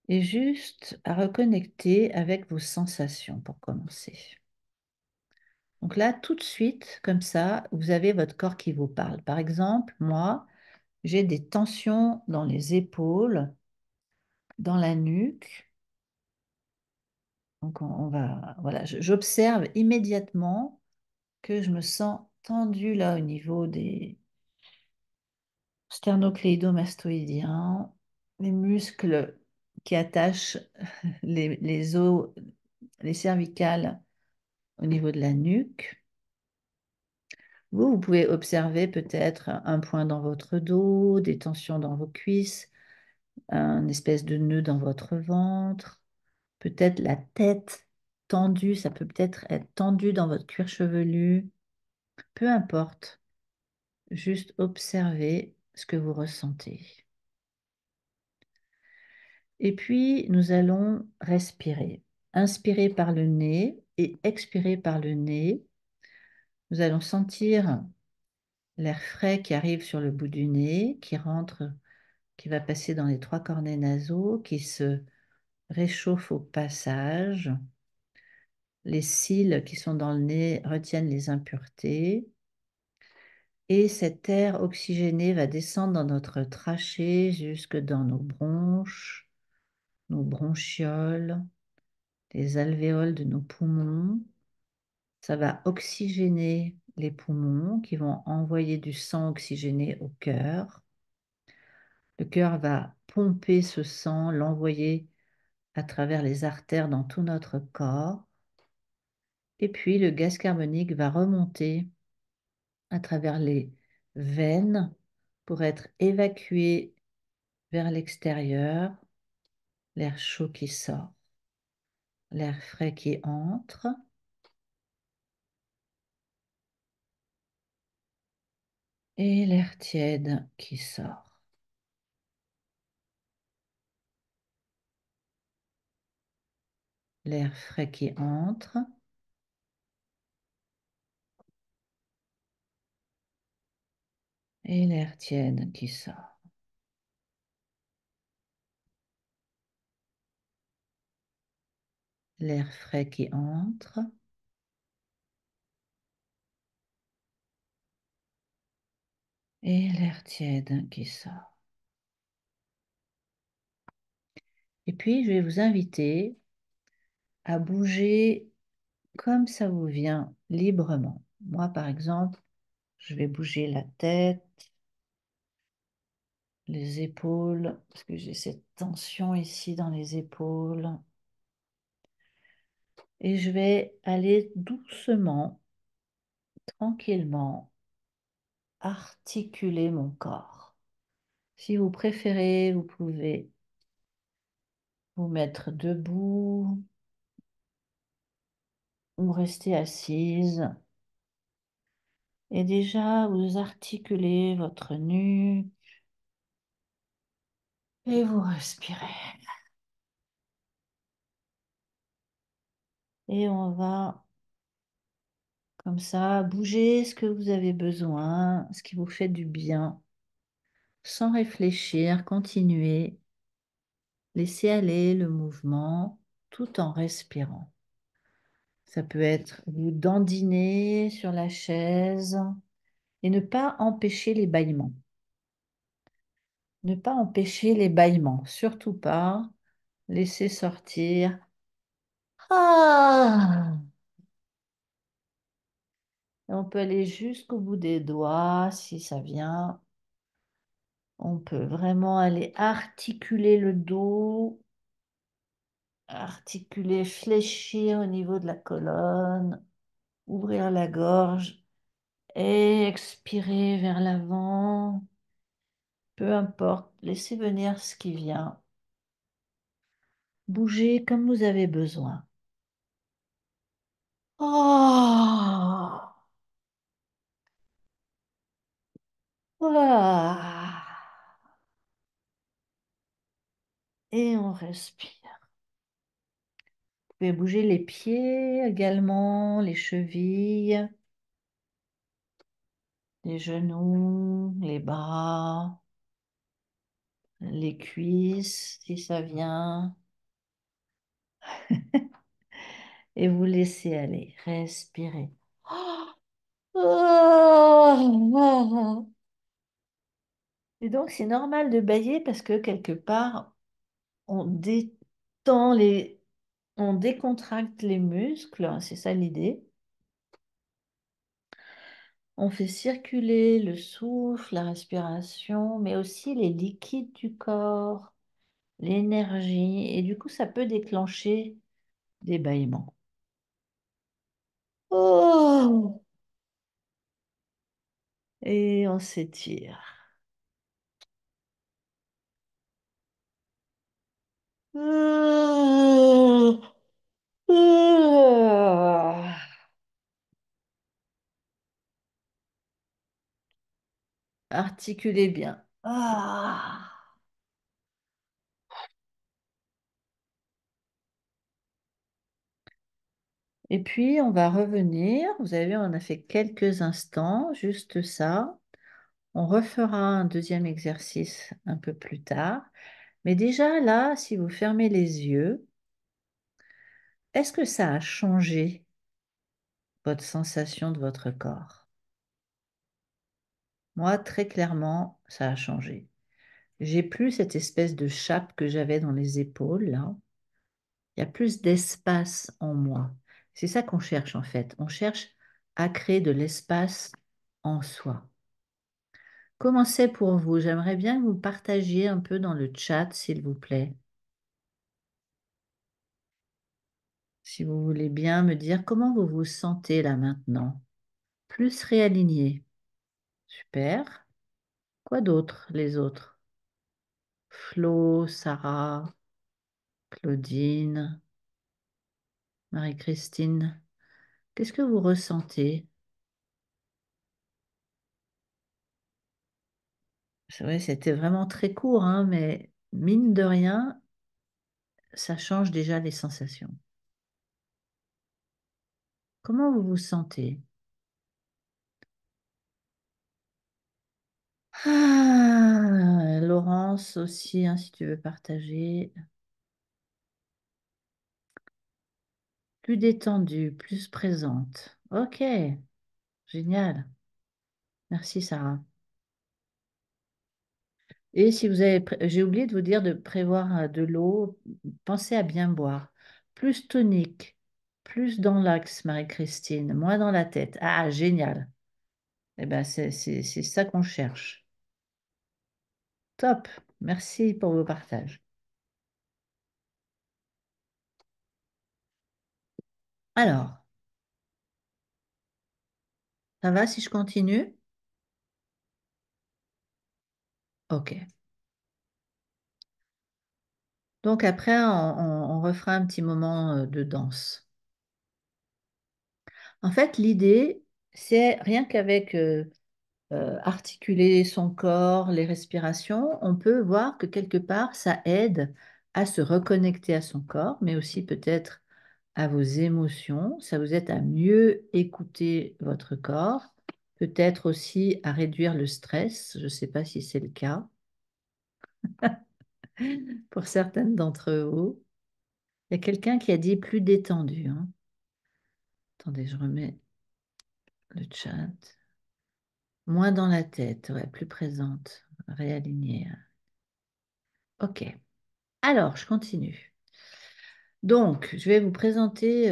et juste à reconnecter avec vos sensations pour commencer. Donc là, tout de suite, comme ça, vous avez votre corps qui vous parle. Par exemple, moi, j'ai des tensions dans les épaules, dans la nuque. Donc on va, voilà, j'observe immédiatement que je me sens tendue là au niveau des sternocléido-mastoïdiens, les muscles qui attachent les os, les cervicales au niveau de la nuque. Vous pouvez observer peut-être un point dans votre dos, des tensions dans vos cuisses, un espèce de nœud dans votre ventre, peut-être la tête tendue, ça peut peut-être être tendu dans votre cuir chevelu, peu importe, juste observez ce que vous ressentez. Et puis, nous allons respirer. Inspirer par le nez et expirer par le nez. Nous allons sentir l'air frais qui arrive sur le bout du nez, qui rentre, qui va passer dans les trois cornets nasaux, qui se réchauffe au passage. Les cils qui sont dans le nez retiennent les impuretés. Et cet air oxygéné va descendre dans notre trachée jusque dans nos bronches, nos bronchioles, les alvéoles de nos poumons. Ça va oxygéner les poumons qui vont envoyer du sang oxygéné au cœur. Le cœur va pomper ce sang, l'envoyer à travers les artères dans tout notre corps. Et puis le gaz carbonique va remonter à travers les veines pour être évacué vers l'extérieur, l'air chaud qui sort, l'air frais qui entre. Et l'air tiède qui sort. L'air frais qui entre. Et l'air tiède qui sort. L'air frais qui entre. Et l'air tiède qui sort. Et puis, je vais vous inviter à bouger comme ça vous vient librement. Moi, par exemple, je vais bouger la tête, les épaules, parce que j'ai cette tension ici dans les épaules. Et je vais aller doucement, tranquillement, articuler mon corps. Si vous préférez, vous pouvez vous mettre debout ou rester assise. Et déjà, vous articulez votre nuque et vous respirez. Et on va, comme ça, bouger ce que vous avez besoin, ce qui vous fait du bien, sans réfléchir, continuez. Laissez aller le mouvement tout en respirant. Ça peut être vous dandiner sur la chaise et ne pas empêcher les bâillements. Ne pas empêcher les bâillements, surtout pas. Laissez sortir. Ah! Et on peut aller jusqu'au bout des doigts si ça vient. On peut vraiment aller articuler le dos, articuler, fléchir au niveau de la colonne, ouvrir la gorge et expirer vers l'avant. Peu importe, laissez venir ce qui vient. Bougez comme vous avez besoin. Oh! Ah! Et on respire. Vous pouvez bouger les pieds également, les chevilles, les genoux, les bras, les cuisses si ça vient. Et vous laissez aller, respirez. Oh! Et donc c'est normal de bâiller parce que quelque part on détend on décontracte les muscles, hein, c'est ça l'idée. On fait circuler le souffle, la respiration, mais aussi les liquides du corps, l'énergie, et du coup, ça peut déclencher des bâillements. Oh! Et on s'étire. Ah! Ah! Articulez bien. Ah! Et puis, on va revenir. Vous avez vu, on a fait quelques instants, juste ça. On refera un deuxième exercice un peu plus tard. Mais déjà, là, si vous fermez les yeux, est-ce que ça a changé votre sensation de votre corps? Moi, très clairement, ça a changé. J'ai plus cette espèce de chape que j'avais dans les épaules, là. Il y a plus d'espace en moi. C'est ça qu'on cherche, en fait. On cherche à créer de l'espace en soi. Comment c'est pour vous? J'aimerais bien que vous partagiez un peu dans le chat, s'il vous plaît. Si vous voulez bien me dire comment vous vous sentez là maintenant. Plus réaligné. Super. Quoi d'autre, les autres? Flo, Sarah, Claudine, Marie-Christine. Qu'est-ce que vous ressentez? C'est vrai, c'était vraiment très court, hein, mais mine de rien, ça change déjà les sensations. Comment vous vous sentez? Ah, Laurence aussi, hein, si tu veux partager. Plus détendue, plus présente. Ok, génial. Merci Sarah. Et si vous avez, j'ai oublié de vous dire de prévoir de l'eau, pensez à bien boire. Plus tonique, plus dans l'axe, Marie-Christine, moins dans la tête. Ah, génial. Eh bien, c'est ça qu'on cherche. Top. Merci pour vos partages. Alors, ça va si je continue? Ok. Donc après, on refera un petit moment de danse. En fait, l'idée, c'est rien qu'avec articuler son corps, les respirations, on peut voir que quelque part, ça aide à se reconnecter à son corps, mais aussi peut-être à vos émotions. Ça vous aide à mieux écouter votre corps, peut-être aussi à réduire le stress. Je ne sais pas si c'est le cas pour certaines d'entre vous. Il y a quelqu'un qui a dit plus détendu, hein. Attendez, je remets le chat. Moins dans la tête, ouais, plus présente, réalignée. Ok. Alors, je continue. Donc, je vais vous présenter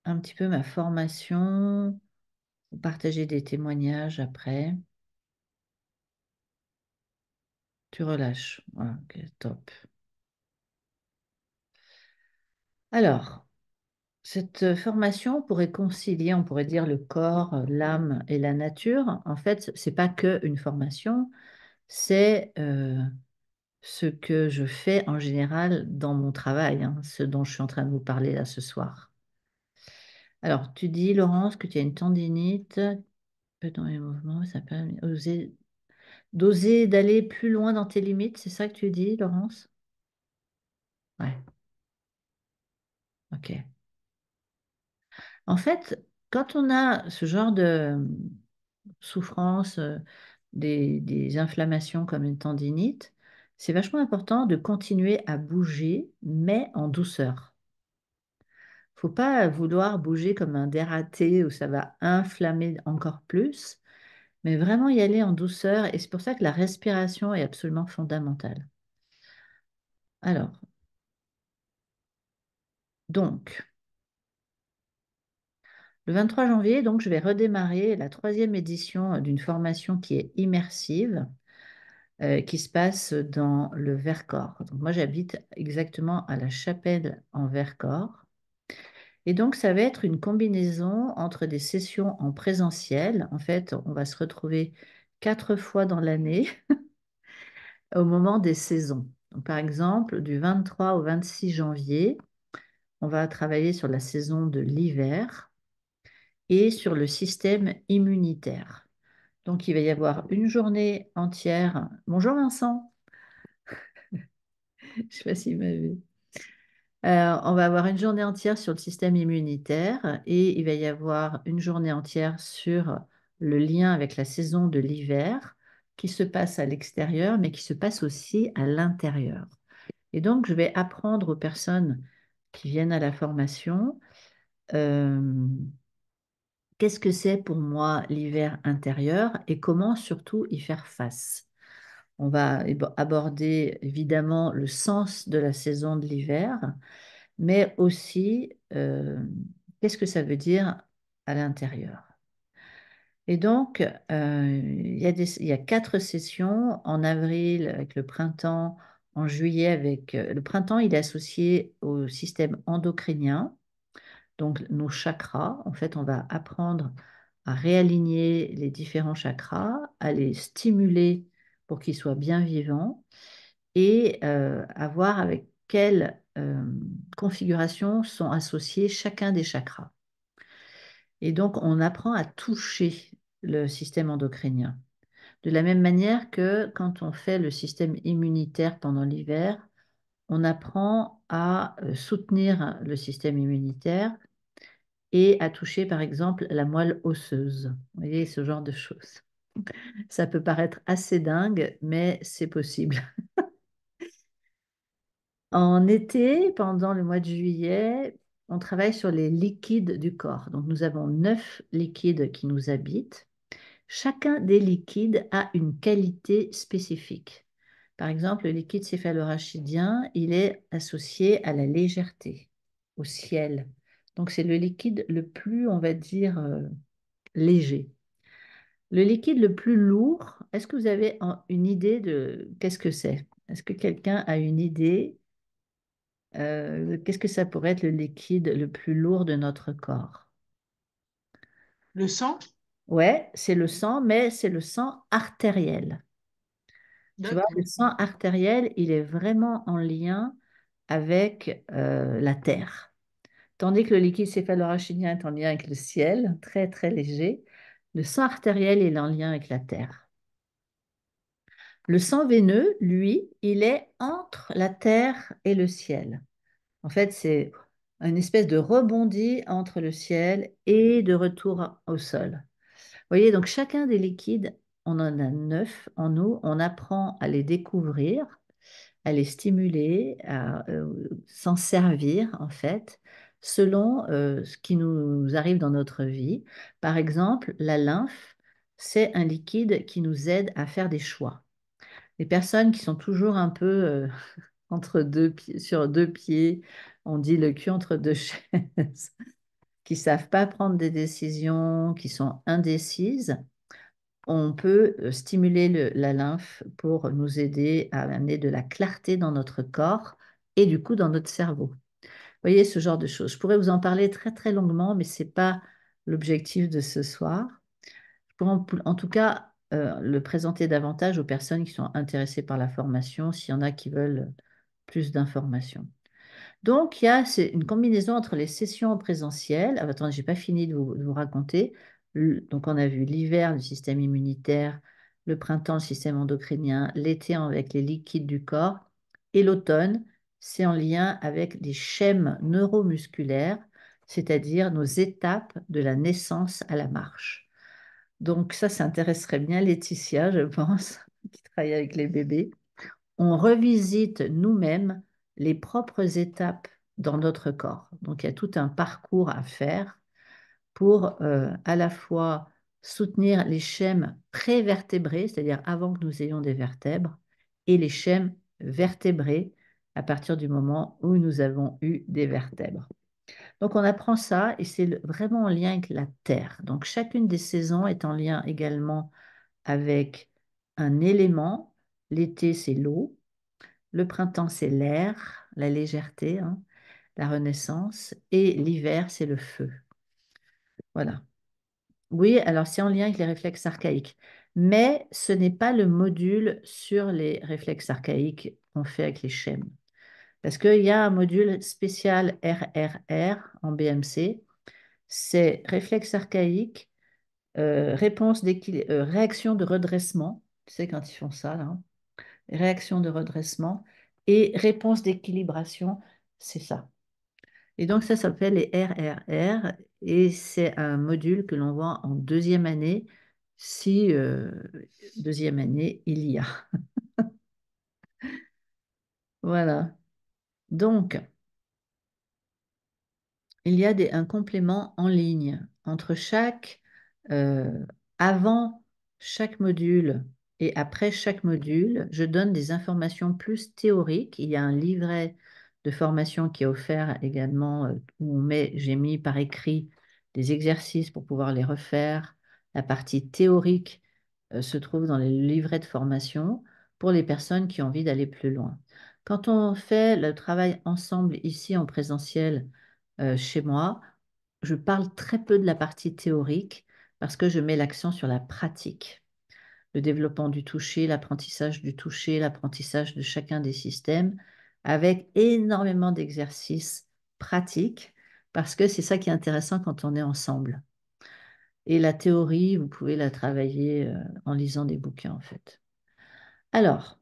un petit peu ma formation, vous partager des témoignages après. Tu relâches. Voilà, ok, top. Alors, cette formation pourrait concilier, on pourrait dire, le corps, l'âme et la nature. En fait, c'est pas que une formation, c'est ce que je fais en général dans mon travail, hein, ce dont je suis en train de vous parler là ce soir. Alors, tu dis, Laurence, que tu as une tendinite, dans les mouvements, ça permet d'oser d'aller plus loin dans tes limites, c'est ça que tu dis, Laurence? Ouais, ok. En fait, quand on a ce genre de souffrance, des inflammations comme une tendinite, c'est vachement important de continuer à bouger, mais en douceur. Faut pas vouloir bouger comme un dératé où ça va inflammer encore plus, mais vraiment y aller en douceur. Et c'est pour ça que la respiration est absolument fondamentale. Alors, donc, le 23 janvier, donc, je vais redémarrer la troisième édition d'une formation qui est immersive, qui se passe dans le Vercors. Donc, moi, j'habite exactement à la Chapelle en Vercors. Et donc, ça va être une combinaison entre des sessions en présentiel. En fait, on va se retrouver 4 fois dans l'année au moment des saisons. Donc, par exemple, du 23 au 26 janvier, on va travailler sur la saison de l'hiver et sur le système immunitaire. Donc, il va y avoir une journée entière. Bonjour Vincent, je ne sais pas s'il m'a vu. On va avoir une journée entière sur le système immunitaire et il va y avoir une journée entière sur le lien avec la saison de l'hiver qui se passe à l'extérieur, mais qui se passe aussi à l'intérieur. Et donc, je vais apprendre aux personnes qui viennent à la formation euh, qu'est-ce que c'est pour moi l'hiver intérieur et comment surtout y faire face. On va aborder évidemment le sens de la saison de l'hiver, mais aussi qu'est-ce que ça veut dire à l'intérieur. Et donc, il y a 4 sessions en avril avec le printemps, en juillet avec le printemps, il est associé au système endocrinien, donc nos chakras. En fait, on va apprendre à réaligner les différents chakras, à les stimuler pour qu'ils soient bien vivants et à voir avec quelle configuration sont associés chacun des chakras. Et donc, on apprend à toucher le système endocrinien. De la même manière que quand on fait le système immunitaire pendant l'hiver, on apprend à soutenir le système immunitaire et à toucher, par exemple, la moelle osseuse. Vous voyez, ce genre de choses. Ça peut paraître assez dingue, mais c'est possible. En été, pendant le mois de juillet, on travaille sur les liquides du corps. Donc, nous avons 9 liquides qui nous habitent. Chacun des liquides a une qualité spécifique. Par exemple, le liquide céphalorachidien, il est associé à la légèreté, au ciel. Donc, c'est le liquide le plus, on va dire, léger. Le liquide le plus lourd, est-ce que vous avez une idée de qu'est-ce que c'est? Est-ce que quelqu'un a une idée qu'est-ce que ça pourrait être le liquide le plus lourd de notre corps? Le sang? Ouais, c'est le sang, mais c'est le sang artériel. Tu vois, D'accord. le sang artériel, il est vraiment en lien avec la terre. Tandis que le liquide céphalorachidien est en lien avec le ciel, très très léger, le sang artériel est en lien avec la terre. Le sang veineux, lui, il est entre la terre et le ciel. En fait, c'est une espèce de rebondi entre le ciel et de retour au sol. Vous voyez, donc chacun des liquides, on en a 9 en nous, on apprend à les découvrir, à les stimuler, à s'en servir en fait, selon ce qui nous arrive dans notre vie. Par exemple, la lymphe, c'est un liquide qui nous aide à faire des choix. Les personnes qui sont toujours un peu entre deux pieds, sur deux pieds, on dit le cul entre deux chaises, qui savent pas prendre des décisions, qui sont indécises, on peut stimuler la lymphe pour nous aider à amener de la clarté dans notre corps et du coup dans notre cerveau. Vous voyez ce genre de choses. Je pourrais vous en parler très très longuement, mais ce n'est pas l'objectif de ce soir. Je pourrais en tout cas le présenter davantage aux personnes qui sont intéressées par la formation, s'il y en a qui veulent plus d'informations. Donc, c'est une combinaison entre les sessions en présentiel. Ah, attendez, je n'ai pas fini de vous raconter. Donc, on a vu l'hiver, le système immunitaire, le printemps, le système endocrinien, l'été avec les liquides du corps, et l'automne, c'est en lien avec les schèmes neuromusculaires, c'est-à-dire nos étapes de la naissance à la marche. Donc, ça intéresserait bien Laetitia, je pense, qui travaille avec les bébés. On revisite nous-mêmes les propres étapes dans notre corps. Donc il y a tout un parcours à faire pour à la fois soutenir les schèmes prévertébrés, c'est-à-dire avant que nous ayons des vertèbres, et les schèmes vertébrés à partir du moment où nous avons eu des vertèbres. Donc on apprend ça et c'est vraiment en lien avec la Terre. Donc chacune des saisons est en lien également avec un élément. L'été, c'est l'eau. Le printemps, c'est l'air, la légèreté, hein, la renaissance. Et l'hiver, c'est le feu. Voilà. Oui, alors c'est en lien avec les réflexes archaïques. Mais ce n'est pas le module sur les réflexes archaïques qu'on fait avec les schèmes. Parce qu'il y a un module spécial RRR en BMC. C'est réflexe archaïque, réaction de redressement. Tu sais quand ils font ça, là, hein, réaction de redressement et réponse d'équilibration, c'est ça. Et donc ça s'appelle les RRR et c'est un module que l'on voit en deuxième année si deuxième année il y a. Voilà. Donc, il y a un complément en ligne entre euh, avant chaque module et après chaque module, je donne des informations plus théoriques. Il y a un livret de formation qui est offert également où j'ai mis par écrit des exercices pour pouvoir les refaire. La partie théorique se trouve dans les livrets de formation pour les personnes qui ont envie d'aller plus loin. Quand on fait le travail ensemble ici en présentiel, chez moi, je parle très peu de la partie théorique parce que je mets l'accent sur la pratique, le développement du toucher, l'apprentissage de chacun des systèmes, avec énormément d'exercices pratiques, parce que c'est ça qui est intéressant quand on est ensemble. Et la théorie, vous pouvez la travailler en lisant des bouquins, en fait. Alors,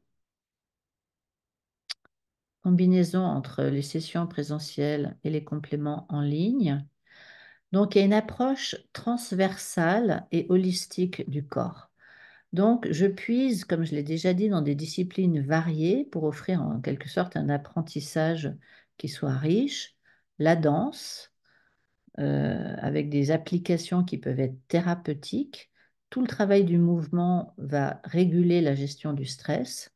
combinaison entre les sessions présentielles et les compléments en ligne. Donc, il y a une approche transversale et holistique du corps. Donc, je puise, comme je l'ai déjà dit, dans des disciplines variées pour offrir en quelque sorte un apprentissage qui soit riche. La danse, avec des applications qui peuvent être thérapeutiques. Tout le travail du mouvement va réguler la gestion du stress,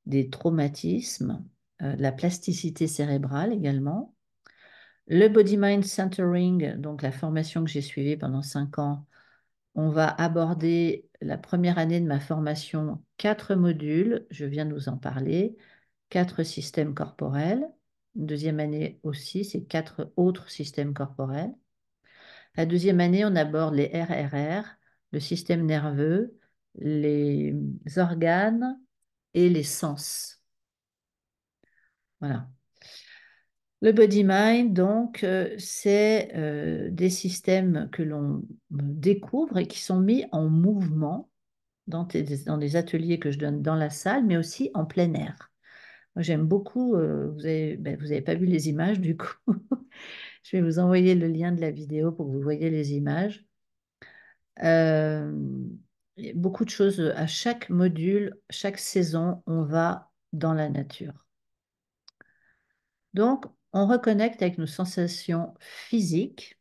des traumatismes, de la plasticité cérébrale également. Le Body Mind Centering, donc la formation que j'ai suivie pendant 5 ans, on va aborder la première année de ma formation 4 modules, je viens de vous en parler, 4 systèmes corporels. Deuxième année aussi, c'est 4 autres systèmes corporels. La deuxième année, on aborde les RRR, le système nerveux, les organes et les sens. Voilà. Le body-mind, donc, c'est des systèmes que l'on découvre et qui sont mis en mouvement dans des ateliers que je donne dans la salle, mais aussi en plein air. Moi, j'aime beaucoup, vous avez pas vu les images du coup. Je vais vous envoyer le lien de la vidéo pour que vous voyez les images. Euh, il y a beaucoup de choses à chaque module, chaque saison, on va dans la nature. Donc, on reconnecte avec nos sensations physiques,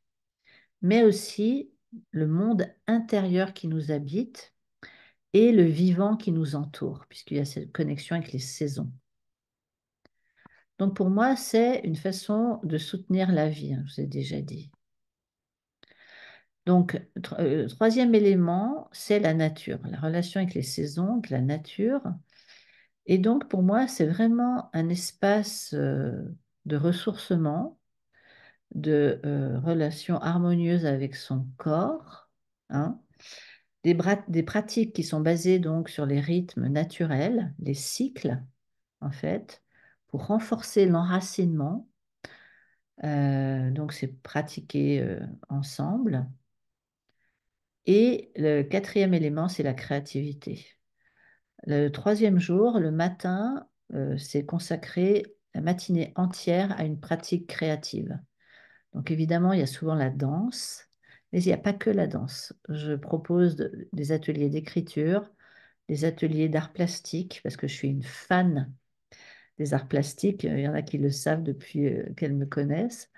mais aussi le monde intérieur qui nous habite et le vivant qui nous entoure, puisqu'il y a cette connexion avec les saisons. Donc, pour moi, c'est une façon de soutenir la vie, hein, je vous ai déjà dit. Donc, troisième élément, c'est la nature, la relation avec les saisons, avec la nature. Et donc, pour moi, c'est vraiment un espace de ressourcement, de relation harmonieuse avec son corps, hein. Des pratiques qui sont basées donc sur les rythmes naturels, les cycles, en fait, pour renforcer l'enracinement. Donc, c'est pratiqué ensemble. Et le quatrième élément, c'est la créativité. Le troisième jour, le matin, c'est consacré la matinée entière à une pratique créative. Donc évidemment, il y a souvent la danse, mais il n'y a pas que la danse. Je propose des ateliers d'écriture, des ateliers d'art plastique, parce que je suis une fan des arts plastiques. Il y en a qui le savent depuis qu'elles me connaissent.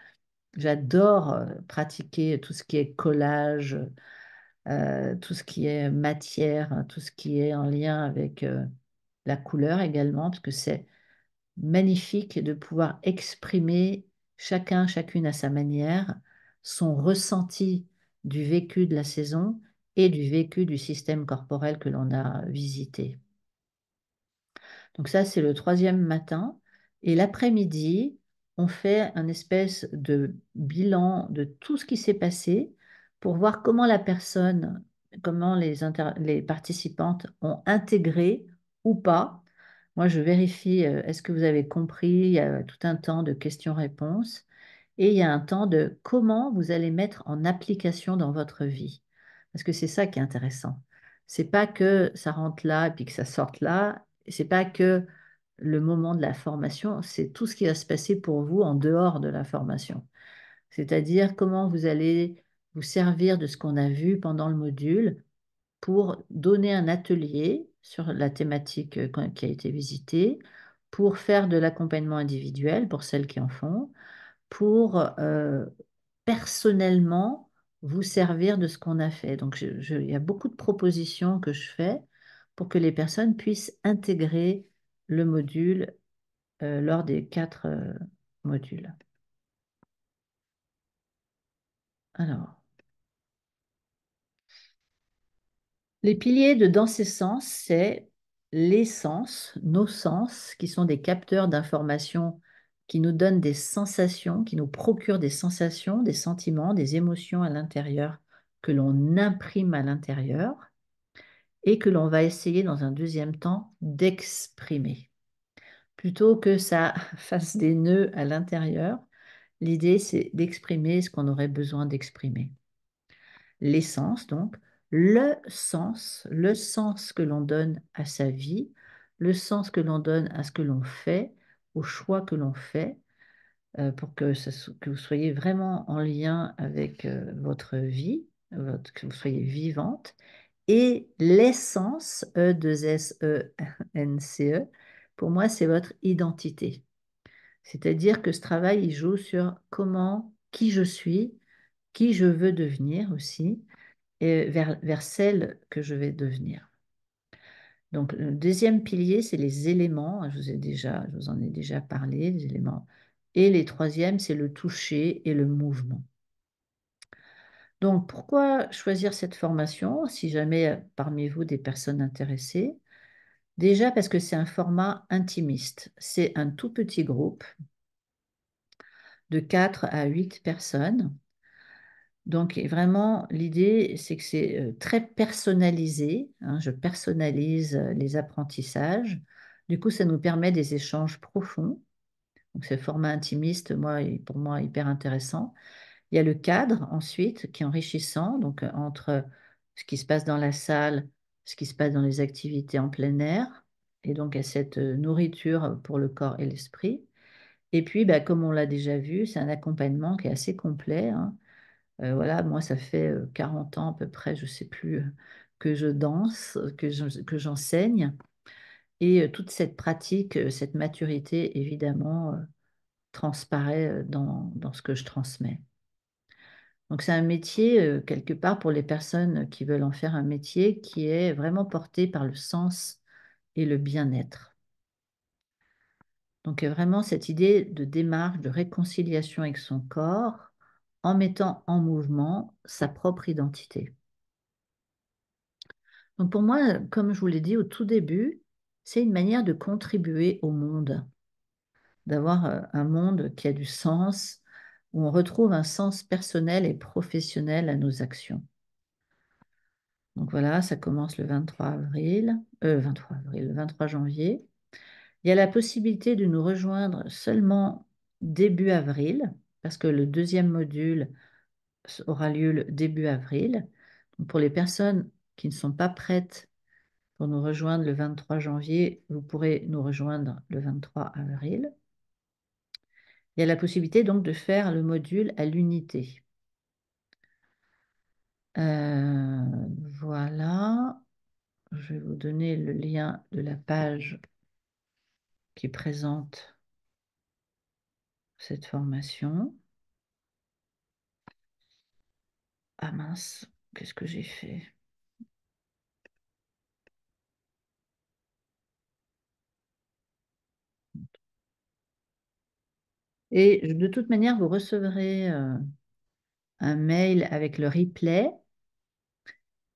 J'adore pratiquer tout ce qui est collage, tout ce qui est matière, hein, tout ce qui est en lien avec la couleur également, parce que c'est magnifique de pouvoir exprimer chacun, chacune à sa manière, son ressenti du vécu de la saison et du vécu du système corporel que l'on a visité. Donc ça, c'est le troisième matin. Et l'après-midi, on fait un espèce de bilan de tout ce qui s'est passé pour voir comment la personne, comment les participantes ont intégré ou pas. Moi, je vérifie, est-ce que vous avez compris? Il y a tout un temps de questions-réponses. Et il y a un temps de comment vous allez mettre en application dans votre vie. Parce que c'est ça qui est intéressant. C'est pas que ça rentre là et puis que ça sorte là. C'est pas que le moment de la formation, c'est tout ce qui va se passer pour vous en dehors de la formation. C'est-à-dire comment vous allez vous servir de ce qu'on a vu pendant le module pour donner un atelier sur la thématique qui a été visitée, pour faire de l'accompagnement individuel pour celles qui en font, pour personnellement vous servir de ce qu'on a fait. Donc, il y a beaucoup de propositions que je fais pour que les personnes puissent intégrer le module lors des 4 modules. Alors, les piliers de Dans ses sens, c'est les sens, nos sens, qui sont des capteurs d'informations qui nous donnent des sensations, qui nous procurent des sensations, des sentiments, des émotions à l'intérieur que l'on imprime à l'intérieur et que l'on va essayer dans un deuxième temps d'exprimer. Plutôt que ça fasse des nœuds à l'intérieur, l'idée c'est d'exprimer ce qu'on aurait besoin d'exprimer. L'essence, donc, le sens que l'on donne à sa vie, le sens que l'on donne à ce que l'on fait, au choix que l'on fait, pour que vous soyez vraiment en lien avec votre vie, que vous soyez vivante, et l'essence, E-2-S-E-N-C-E, pour moi, c'est votre identité. C'est-à-dire que ce travail, il joue sur qui je suis, qui je veux devenir aussi, et vers celle que je vais devenir. Donc, le deuxième pilier, c'est les éléments. Je vous en ai déjà parlé, les éléments. Et les troisièmes, c'est le toucher et le mouvement. Donc, pourquoi choisir cette formation si jamais parmi vous des personnes intéressées? Déjà parce que c'est un format intimiste. C'est un tout petit groupe de 4 à 8 personnes. Donc, vraiment, l'idée, c'est que c'est très personnalisé, hein. Je personnalise les apprentissages. Du coup, ça nous permet des échanges profonds Donc, c'est format intimiste, moi, pour moi, hyper intéressant. Il y a le cadre ensuite qui est enrichissant, donc entre ce qui se passe dans la salle, ce qui se passe dans les activités en plein air, et donc à cette nourriture pour le corps et l'esprit. Et puis, bah, comme on l'a déjà vu, c'est un accompagnement qui est assez complet, hein. Voilà, moi, ça fait 40 ans à peu près, je ne sais plus, que je danse, que j'enseigne. Et toute cette pratique, cette maturité, évidemment, transparaît dans ce que je transmets. Donc c'est un métier, quelque part, pour les personnes qui veulent en faire un métier, qui est vraiment porté par le sens et le bien-être. Donc vraiment cette idée de démarche, de réconciliation avec son corps, en mettant en mouvement sa propre identité. Donc pour moi, comme je vous l'ai dit au tout début, c'est une manière de contribuer au monde, d'avoir un monde qui a du sens, où on retrouve un sens personnel et professionnel à nos actions. Donc voilà, ça commence le 23 avril, 23 avril, le 23 janvier. Il y a la possibilité de nous rejoindre seulement début avril, parce que le deuxième module aura lieu le début avril. Donc pour les personnes qui ne sont pas prêtes pour nous rejoindre le 23 janvier, vous pourrez nous rejoindre le 23 avril. Il y a la possibilité donc de faire le module à l'unité. Euh, voilà, je vais vous donner le lien de la page qui présente cette formation. Ah mince, qu'est-ce que j'ai fait? Et de toute manière, vous recevrez un mail avec le replay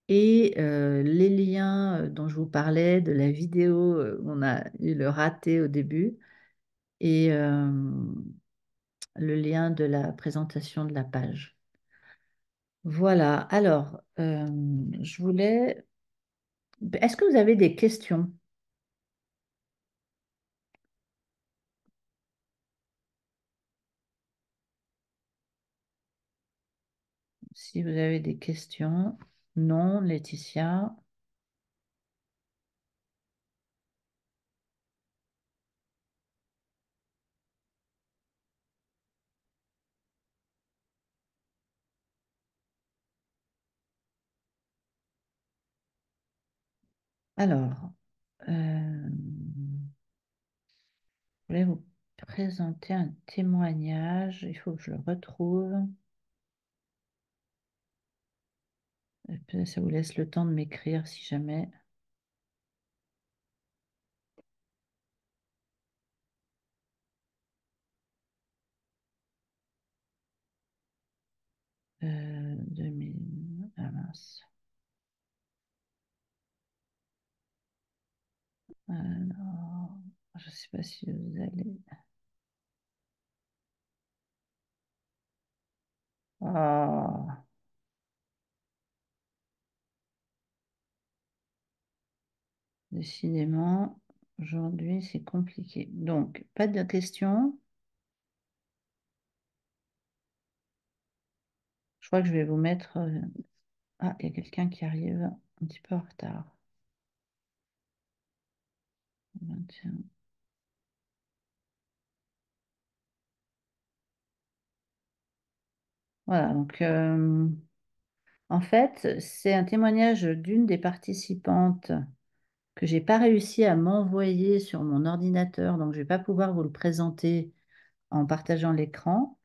et les liens dont je vous parlais de la vidéo où on a eu le raté au début et le lien de la présentation de la page. Voilà, alors, je voulais... Est-ce que vous avez des questions? Si vous avez des questions, non, Laetitia. Alors, je voulais vous présenter un témoignage. Il faut que je le retrouve. Et puis, ça vous laisse le temps de m'écrire si jamais. 2000. Ah mince. Alors, je ne sais pas si vous allez. Ah, décidément, aujourd'hui, c'est compliqué. Donc, pas de questions. Je crois que je vais vous mettre. Ah, il y a quelqu'un qui arrive un petit peu en retard. 21. Voilà, donc en fait, c'est un témoignage d'une des participantes que j'ai pas réussi à m'envoyer sur mon ordinateur, donc je vais pas pouvoir vous le présenter en partageant l'écran,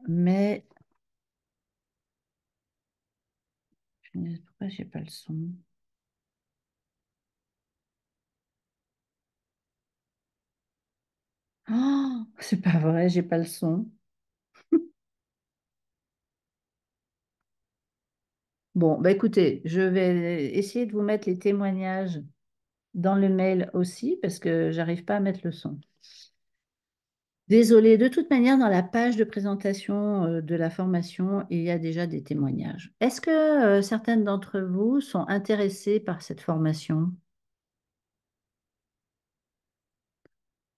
mais pourquoi j'ai pas le son? Oh, c'est pas vrai, j'ai pas le son. Bon, bah écoutez, je vais essayer de vous mettre les témoignages dans le mail aussi parce que j'arrive pas à mettre le son. Désolée, de toute manière, dans la page de présentation de la formation, il y a déjà des témoignages. Est-ce que certaines d'entre vous sont intéressées par cette formation?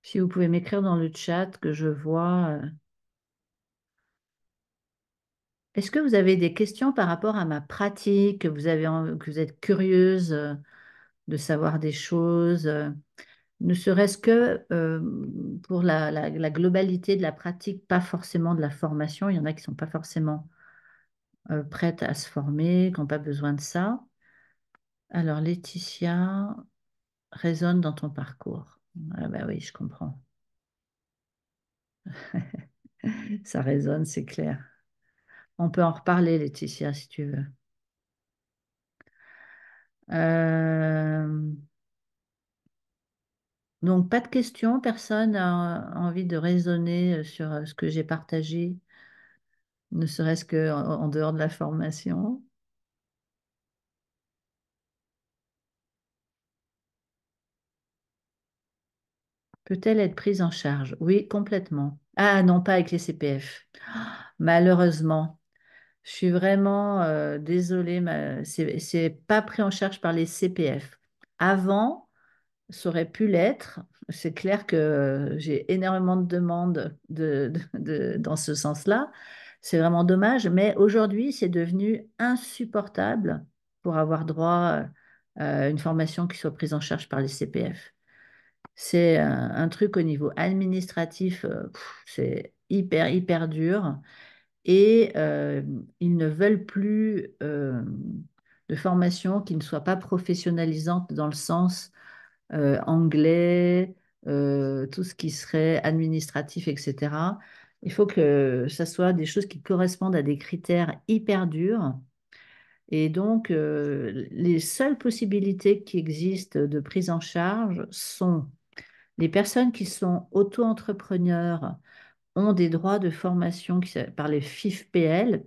Si vous pouvez m'écrire dans le chat que je vois. Est-ce que vous avez des questions par rapport à ma pratique, que que vous êtes curieuse de savoir des choses, ne serait-ce que pour la globalité de la pratique, pas forcément de la formation. Il y en a qui ne sont pas forcément prêtes à se former, qui n'ont pas besoin de ça. Alors, Laetitia résonne dans ton parcours. Ah bah oui, je comprends. Ça résonne, c'est clair. On peut en reparler, Laetitia, si tu veux. Euh, Donc, pas de questions, personne n'a envie de raisonner sur ce que j'ai partagé, ne serait-ce qu'en dehors de la formation. Peut-elle être prise en charge? Oui, complètement. Ah non, pas avec les CPF. Malheureusement, je suis vraiment désolée, c'est pas pris en charge par les CPF. Avant, ça aurait pu l'être. C'est clair que j'ai énormément de demandes dans ce sens-là. C'est vraiment dommage, mais aujourd'hui, c'est devenu insupportable pour avoir droit à une formation qui soit prise en charge par les CPF. C'est un truc au niveau administratif, c'est hyper, hyper dur. Et ils ne veulent plus de formation qui ne soit pas professionnalisante dans le sens anglais, tout ce qui serait administratif, etc. Il faut que ça soit des choses qui correspondent à des critères hyper durs. Et donc, les seules possibilités qui existent de prise en charge sont les personnes qui sont auto-entrepreneurs ont des droits de formation par les FIFPL.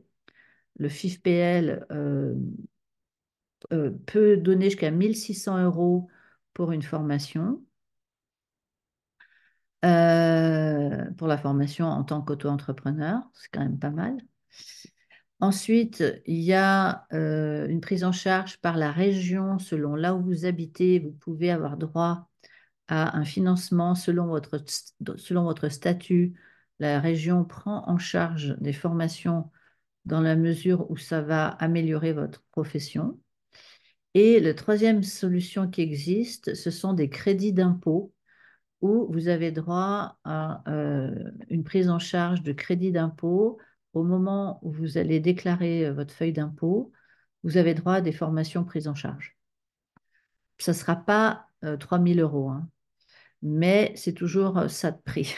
Le FIFPL peut donner jusqu'à 1 600 € pour une formation. Pour la formation en tant qu'auto-entrepreneur, c'est quand même pas mal. Ensuite, il y a une prise en charge par la région selon là où vous habitez. Vous pouvez avoir droit à un financement selon votre statut. La région prend en charge des formations dans la mesure où ça va améliorer votre profession. Et la troisième solution qui existe, ce sont des crédits d'impôt où vous avez droit à une prise en charge de crédit d'impôt au moment où vous allez déclarer votre feuille d'impôt. Vous avez droit à des formations prises en charge. Ça ne sera pas 3 000 €, hein, mais c'est toujours ça de prix.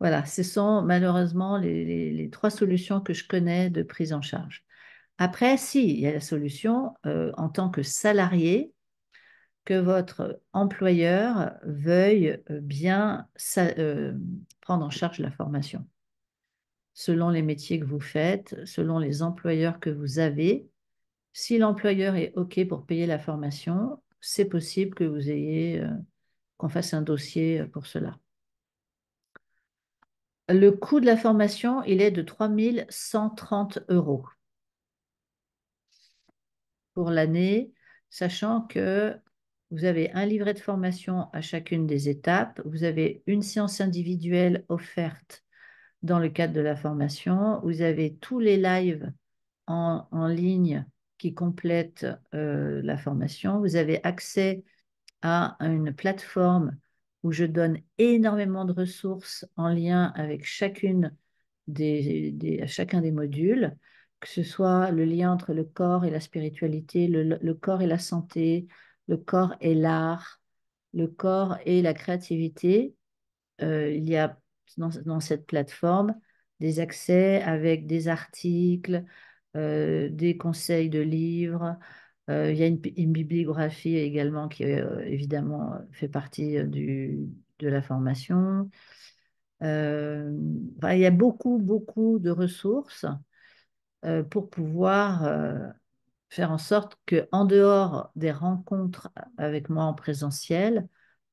Voilà, ce sont malheureusement les trois solutions que je connais de prise en charge. Après, si, il y a la solution en tant que salarié, que votre employeur veuille bien prendre en charge la formation. Selon les métiers que vous faites, selon les employeurs que vous avez, si l'employeur est OK pour payer la formation, c'est possible que vous ayez qu'on fasse un dossier pour cela. Le coût de la formation, il est de 3 130 € pour l'année, sachant que vous avez un livret de formation à chacune des étapes, vous avez une séance individuelle offerte dans le cadre de la formation, vous avez tous les lives en ligne qui complètent la formation, vous avez accès à une plateforme où je donne énormément de ressources en lien avec chacun des modules, que ce soit le lien entre le corps et la spiritualité, le corps et la santé, le corps et l'art, le corps et la créativité. Il y a dans cette plateforme des accès avec des articles, des conseils de livres. Il y a une bibliographie également qui, évidemment, fait partie de la formation. Enfin, il y a beaucoup, beaucoup de ressources pour pouvoir faire en sorte que, en dehors des rencontres avec moi en présentiel,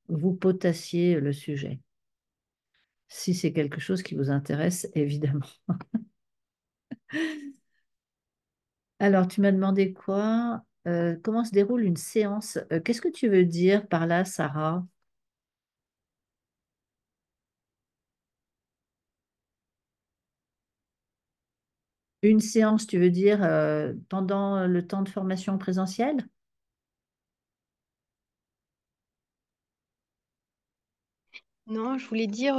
vous potassiez le sujet. Si c'est quelque chose qui vous intéresse, évidemment. Alors, tu m'as demandé quoi? Comment se déroule une séance? Qu'est-ce que tu veux dire par là, Sarah? Une séance, tu veux dire, pendant le temps de formation présentielle? Non, je voulais dire,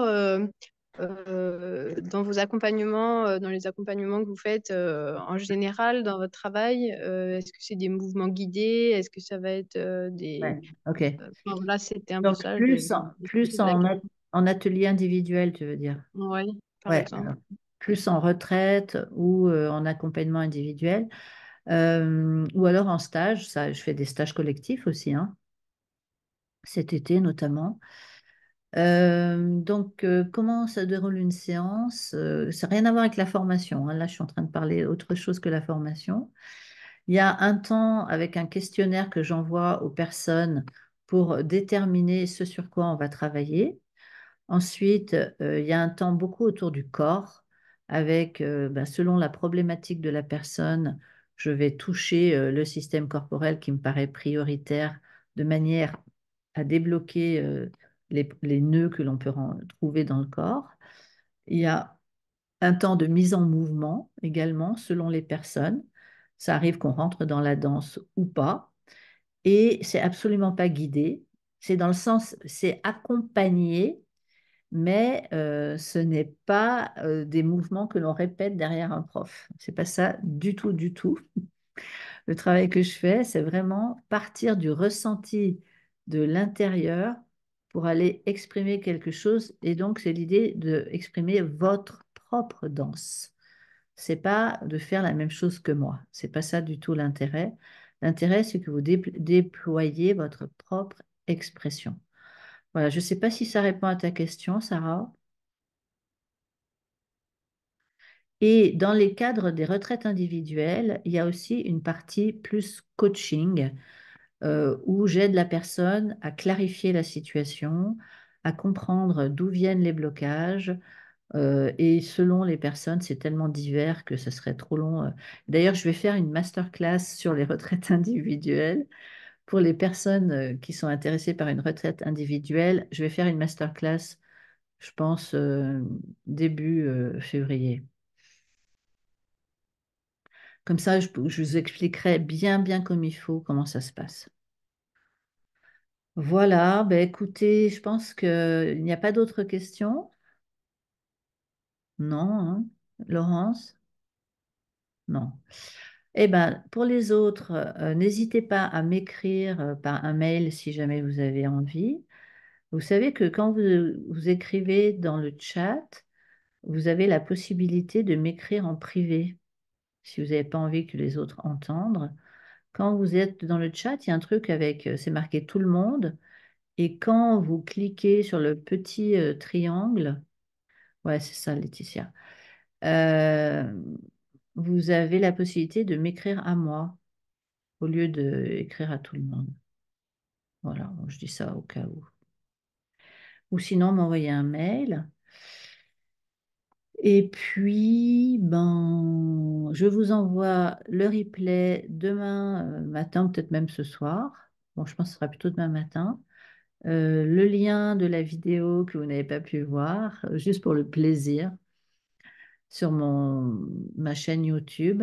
dans vos accompagnements, dans les accompagnements que vous faites en général dans votre travail, est-ce que c'est des mouvements guidés? Est-ce que ça va être Ouais, des... ok. Enfin, voilà, c'était un peu Donc, ça. Je plus pose la question. en atelier individuel, tu veux dire? Oui, par Ouais, exemple. alors, plus en retraite ou en accompagnement individuel, ou alors en stage. Ça, je fais des stages collectifs aussi, hein, cet été notamment. Comment se déroule une séance? Ça n'a rien à voir avec la formation, hein. Là, je suis en train de parler autre chose que la formation. Il y a un temps avec un questionnaire que j'envoie aux personnes pour déterminer ce sur quoi on va travailler. Ensuite, il y a un temps beaucoup autour du corps, avec, selon la problématique de la personne, je vais toucher le système corporel qui me paraît prioritaire de manière à débloquer les nœuds que l'on peut trouver dans le corps. Il y a un temps de mise en mouvement également, selon les personnes. Ça arrive qu'on rentre dans la danse ou pas. Et c'est absolument pas guidé. C'est dans le sens, c'est accompagné, mais ce n'est pas des mouvements que l'on répète derrière un prof. C'est pas ça du tout, du tout. Le travail que je fais, c'est vraiment partir du ressenti de l'intérieur pour aller exprimer quelque chose. Et donc, c'est l'idée de exprimer votre propre danse. C'est pas de faire la même chose que moi. C'est pas ça du tout l'intérêt. L'intérêt, c'est que vous déployez votre propre expression. Voilà, je ne sais pas si ça répond à ta question, Sarah. Et dans les cadres des retraites individuelles, il y a aussi une partie plus coaching où j'aide la personne à clarifier la situation, à comprendre d'où viennent les blocages. Et selon les personnes, c'est tellement divers que ce serait trop long. D'ailleurs, je vais faire une masterclass sur les retraites individuelles. Pour les personnes qui sont intéressées par une retraite individuelle, je vais faire une masterclass, je pense, début février. Comme ça, je vous expliquerai bien, bien comme il faut comment ça se passe. Voilà, ben écoutez, je pense qu'il n'y a pas d'autres questions. Non, hein. Laurence? Non. Eh ben, pour les autres, n'hésitez pas à m'écrire par un mail si jamais vous avez envie. Vous savez que quand vous écrivez dans le chat, vous avez la possibilité de m'écrire en privé si vous n'avez pas envie que les autres entendent. Quand vous êtes dans le chat, il y a un truc avec, c'est marqué tout le monde. Et quand vous cliquez sur le petit triangle, ouais, c'est ça, Laetitia, euh, vous avez la possibilité de m'écrire à moi au lieu d'écrire à tout le monde. Voilà, bon, je dis ça au cas où. Ou sinon, m'envoyer un mail. Et puis, ben, je vous envoie le replay demain matin, peut-être même ce soir. Bon, je pense que ce sera plutôt demain matin. Le lien de la vidéo que vous n'avez pas pu voir, juste pour le plaisir, sur ma chaîne YouTube,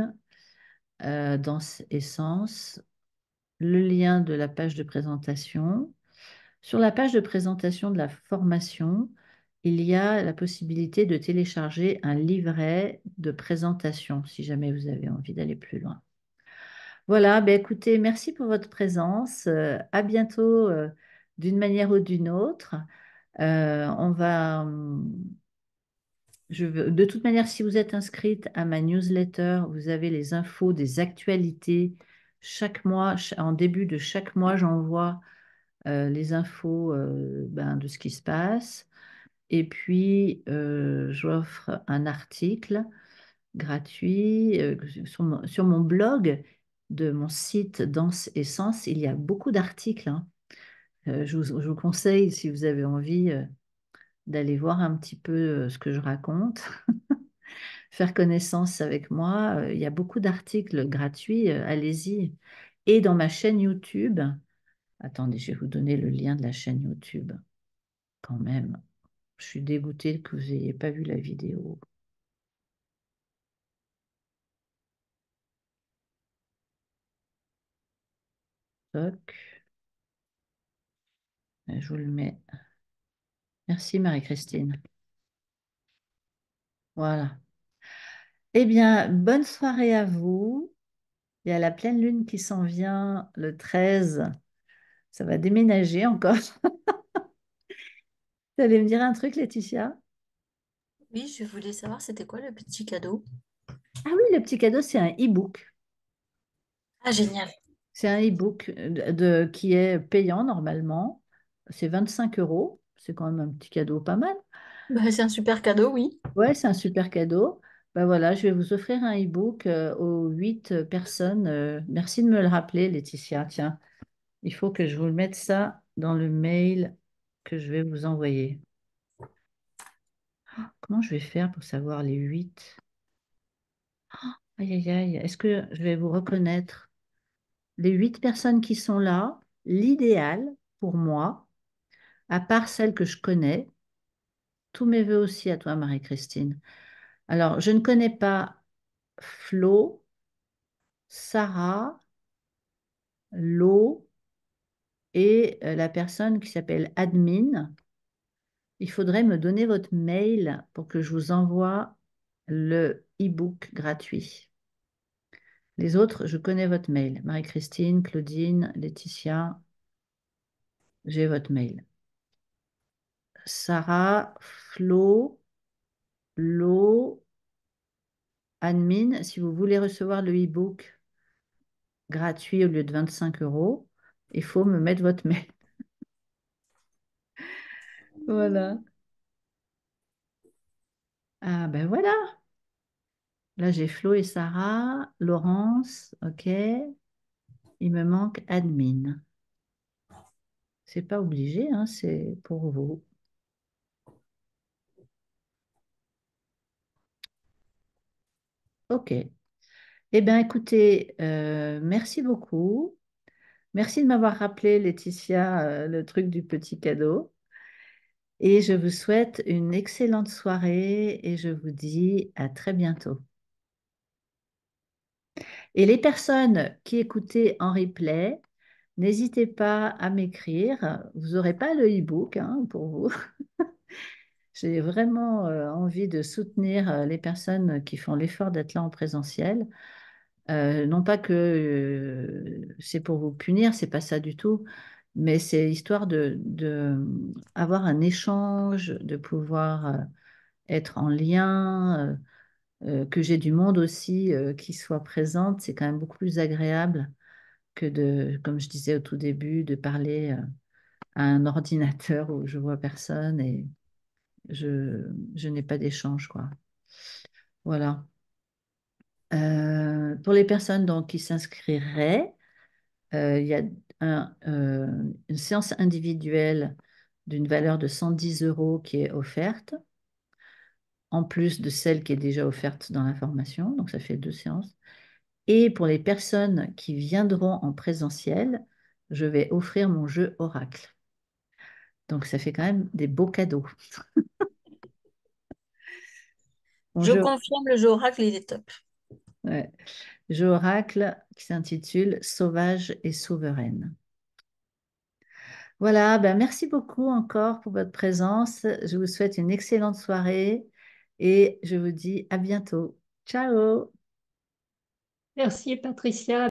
Danse Essence. Le lien de la page de présentation. Sur la page de présentation de la formation, il y a la possibilité de télécharger un livret de présentation si jamais vous avez envie d'aller plus loin. Voilà, ben écoutez, merci pour votre présence. À bientôt d'une manière ou d'une autre. On va, de toute manière, si vous êtes inscrite à ma newsletter, vous avez les infos des actualités. Chaque mois, en début de chaque mois, j'envoie les infos de ce qui se passe. Et puis, j'offre un article gratuit sur mon blog de mon site Danse Essence. Il y a beaucoup d'articles, hein. Je vous conseille, si vous avez envie, d'aller voir un petit peu ce que je raconte, faire connaissance avec moi. Il y a beaucoup d'articles gratuits, allez-y. Et dans ma chaîne YouTube, attendez, je vais vous donner le lien de la chaîne YouTube quand même. Je suis dégoûtée que vous n'ayez pas vu la vidéo. Toc. Je vous le mets. Merci Marie-Christine. Voilà. Eh bien, bonne soirée à vous. Il y a la pleine lune qui s'en vient le 13. Ça va déménager encore. Tu allais me dire un truc, Laetitia? Oui, je voulais savoir c'était quoi le petit cadeau. Ah oui, le petit cadeau, c'est un e-book. Ah, génial. C'est un e-book qui est payant normalement. C'est 25 euros. C'est quand même un petit cadeau pas mal. Bah, c'est un super cadeau, oui. Ouais, c'est un super cadeau. Ben voilà, je vais vous offrir un e-book aux 8 personnes. Merci de me le rappeler, Laetitia. Tiens, il faut que je vous le mette ça dans le mail que je vais vous envoyer. Comment je vais faire pour savoir les 8? Aïe, aïe, aïe. Est-ce que je vais vous reconnaître les 8 personnes qui sont là? L'idéal pour moi, à part celles que je connais, tous mes voeux aussi à toi, Marie-Christine. Alors, je ne connais pas Flo, Sarah, Lo et la personne qui s'appelle Admin. Il faudrait me donner votre mail pour que je vous envoie le e-book gratuit. Les autres, je connais votre mail. Marie-Christine, Claudine, Laetitia, j'ai votre mail. Sarah, Flo, Lo, Admin, si vous voulez recevoir le e-book gratuit au lieu de 25 euros, il faut me mettre votre mail. Voilà. Ah ben voilà. Là, j'ai Flo et Sarah, Laurence, ok. Il me manque admin. C'est pas obligé, hein, c'est pour vous. Ok. Eh bien, écoutez, merci beaucoup. Merci de m'avoir rappelé, Laetitia, le truc du petit cadeau. Et je vous souhaite une excellente soirée et je vous dis à très bientôt. Et les personnes qui écoutaient en replay, n'hésitez pas à m'écrire. Vous n'aurez pas le e-book hein, pour vous. J'ai vraiment envie de soutenir les personnes qui font l'effort d'être là en présentiel. Non pas que c'est pour vous punir, c'est pas ça du tout, mais c'est histoire de avoir un échange, de pouvoir être en lien, que j'ai du monde aussi qui soit présente. C'est quand même beaucoup plus agréable que de, comme je disais au tout début, de parler à un ordinateur où je vois personne et je n'ai pas d'échange, quoi. Voilà. Pour les personnes donc, qui s'inscriraient, il y a une séance individuelle d'une valeur de 110 euros qui est offerte, en plus de celle qui est déjà offerte dans la formation, donc ça fait 2 séances. Et pour les personnes qui viendront en présentiel, je vais offrir mon jeu Oracle. Donc ça fait quand même des beaux cadeaux. Mon Je jeu, confirme, le jeu Oracle, il est top. ouais, jeu Oracle qui s'intitule Sauvage et souveraine. Voilà, ben merci beaucoup encore pour votre présence. Je vous souhaite une excellente soirée et je vous dis à bientôt. Ciao! Merci Patricia.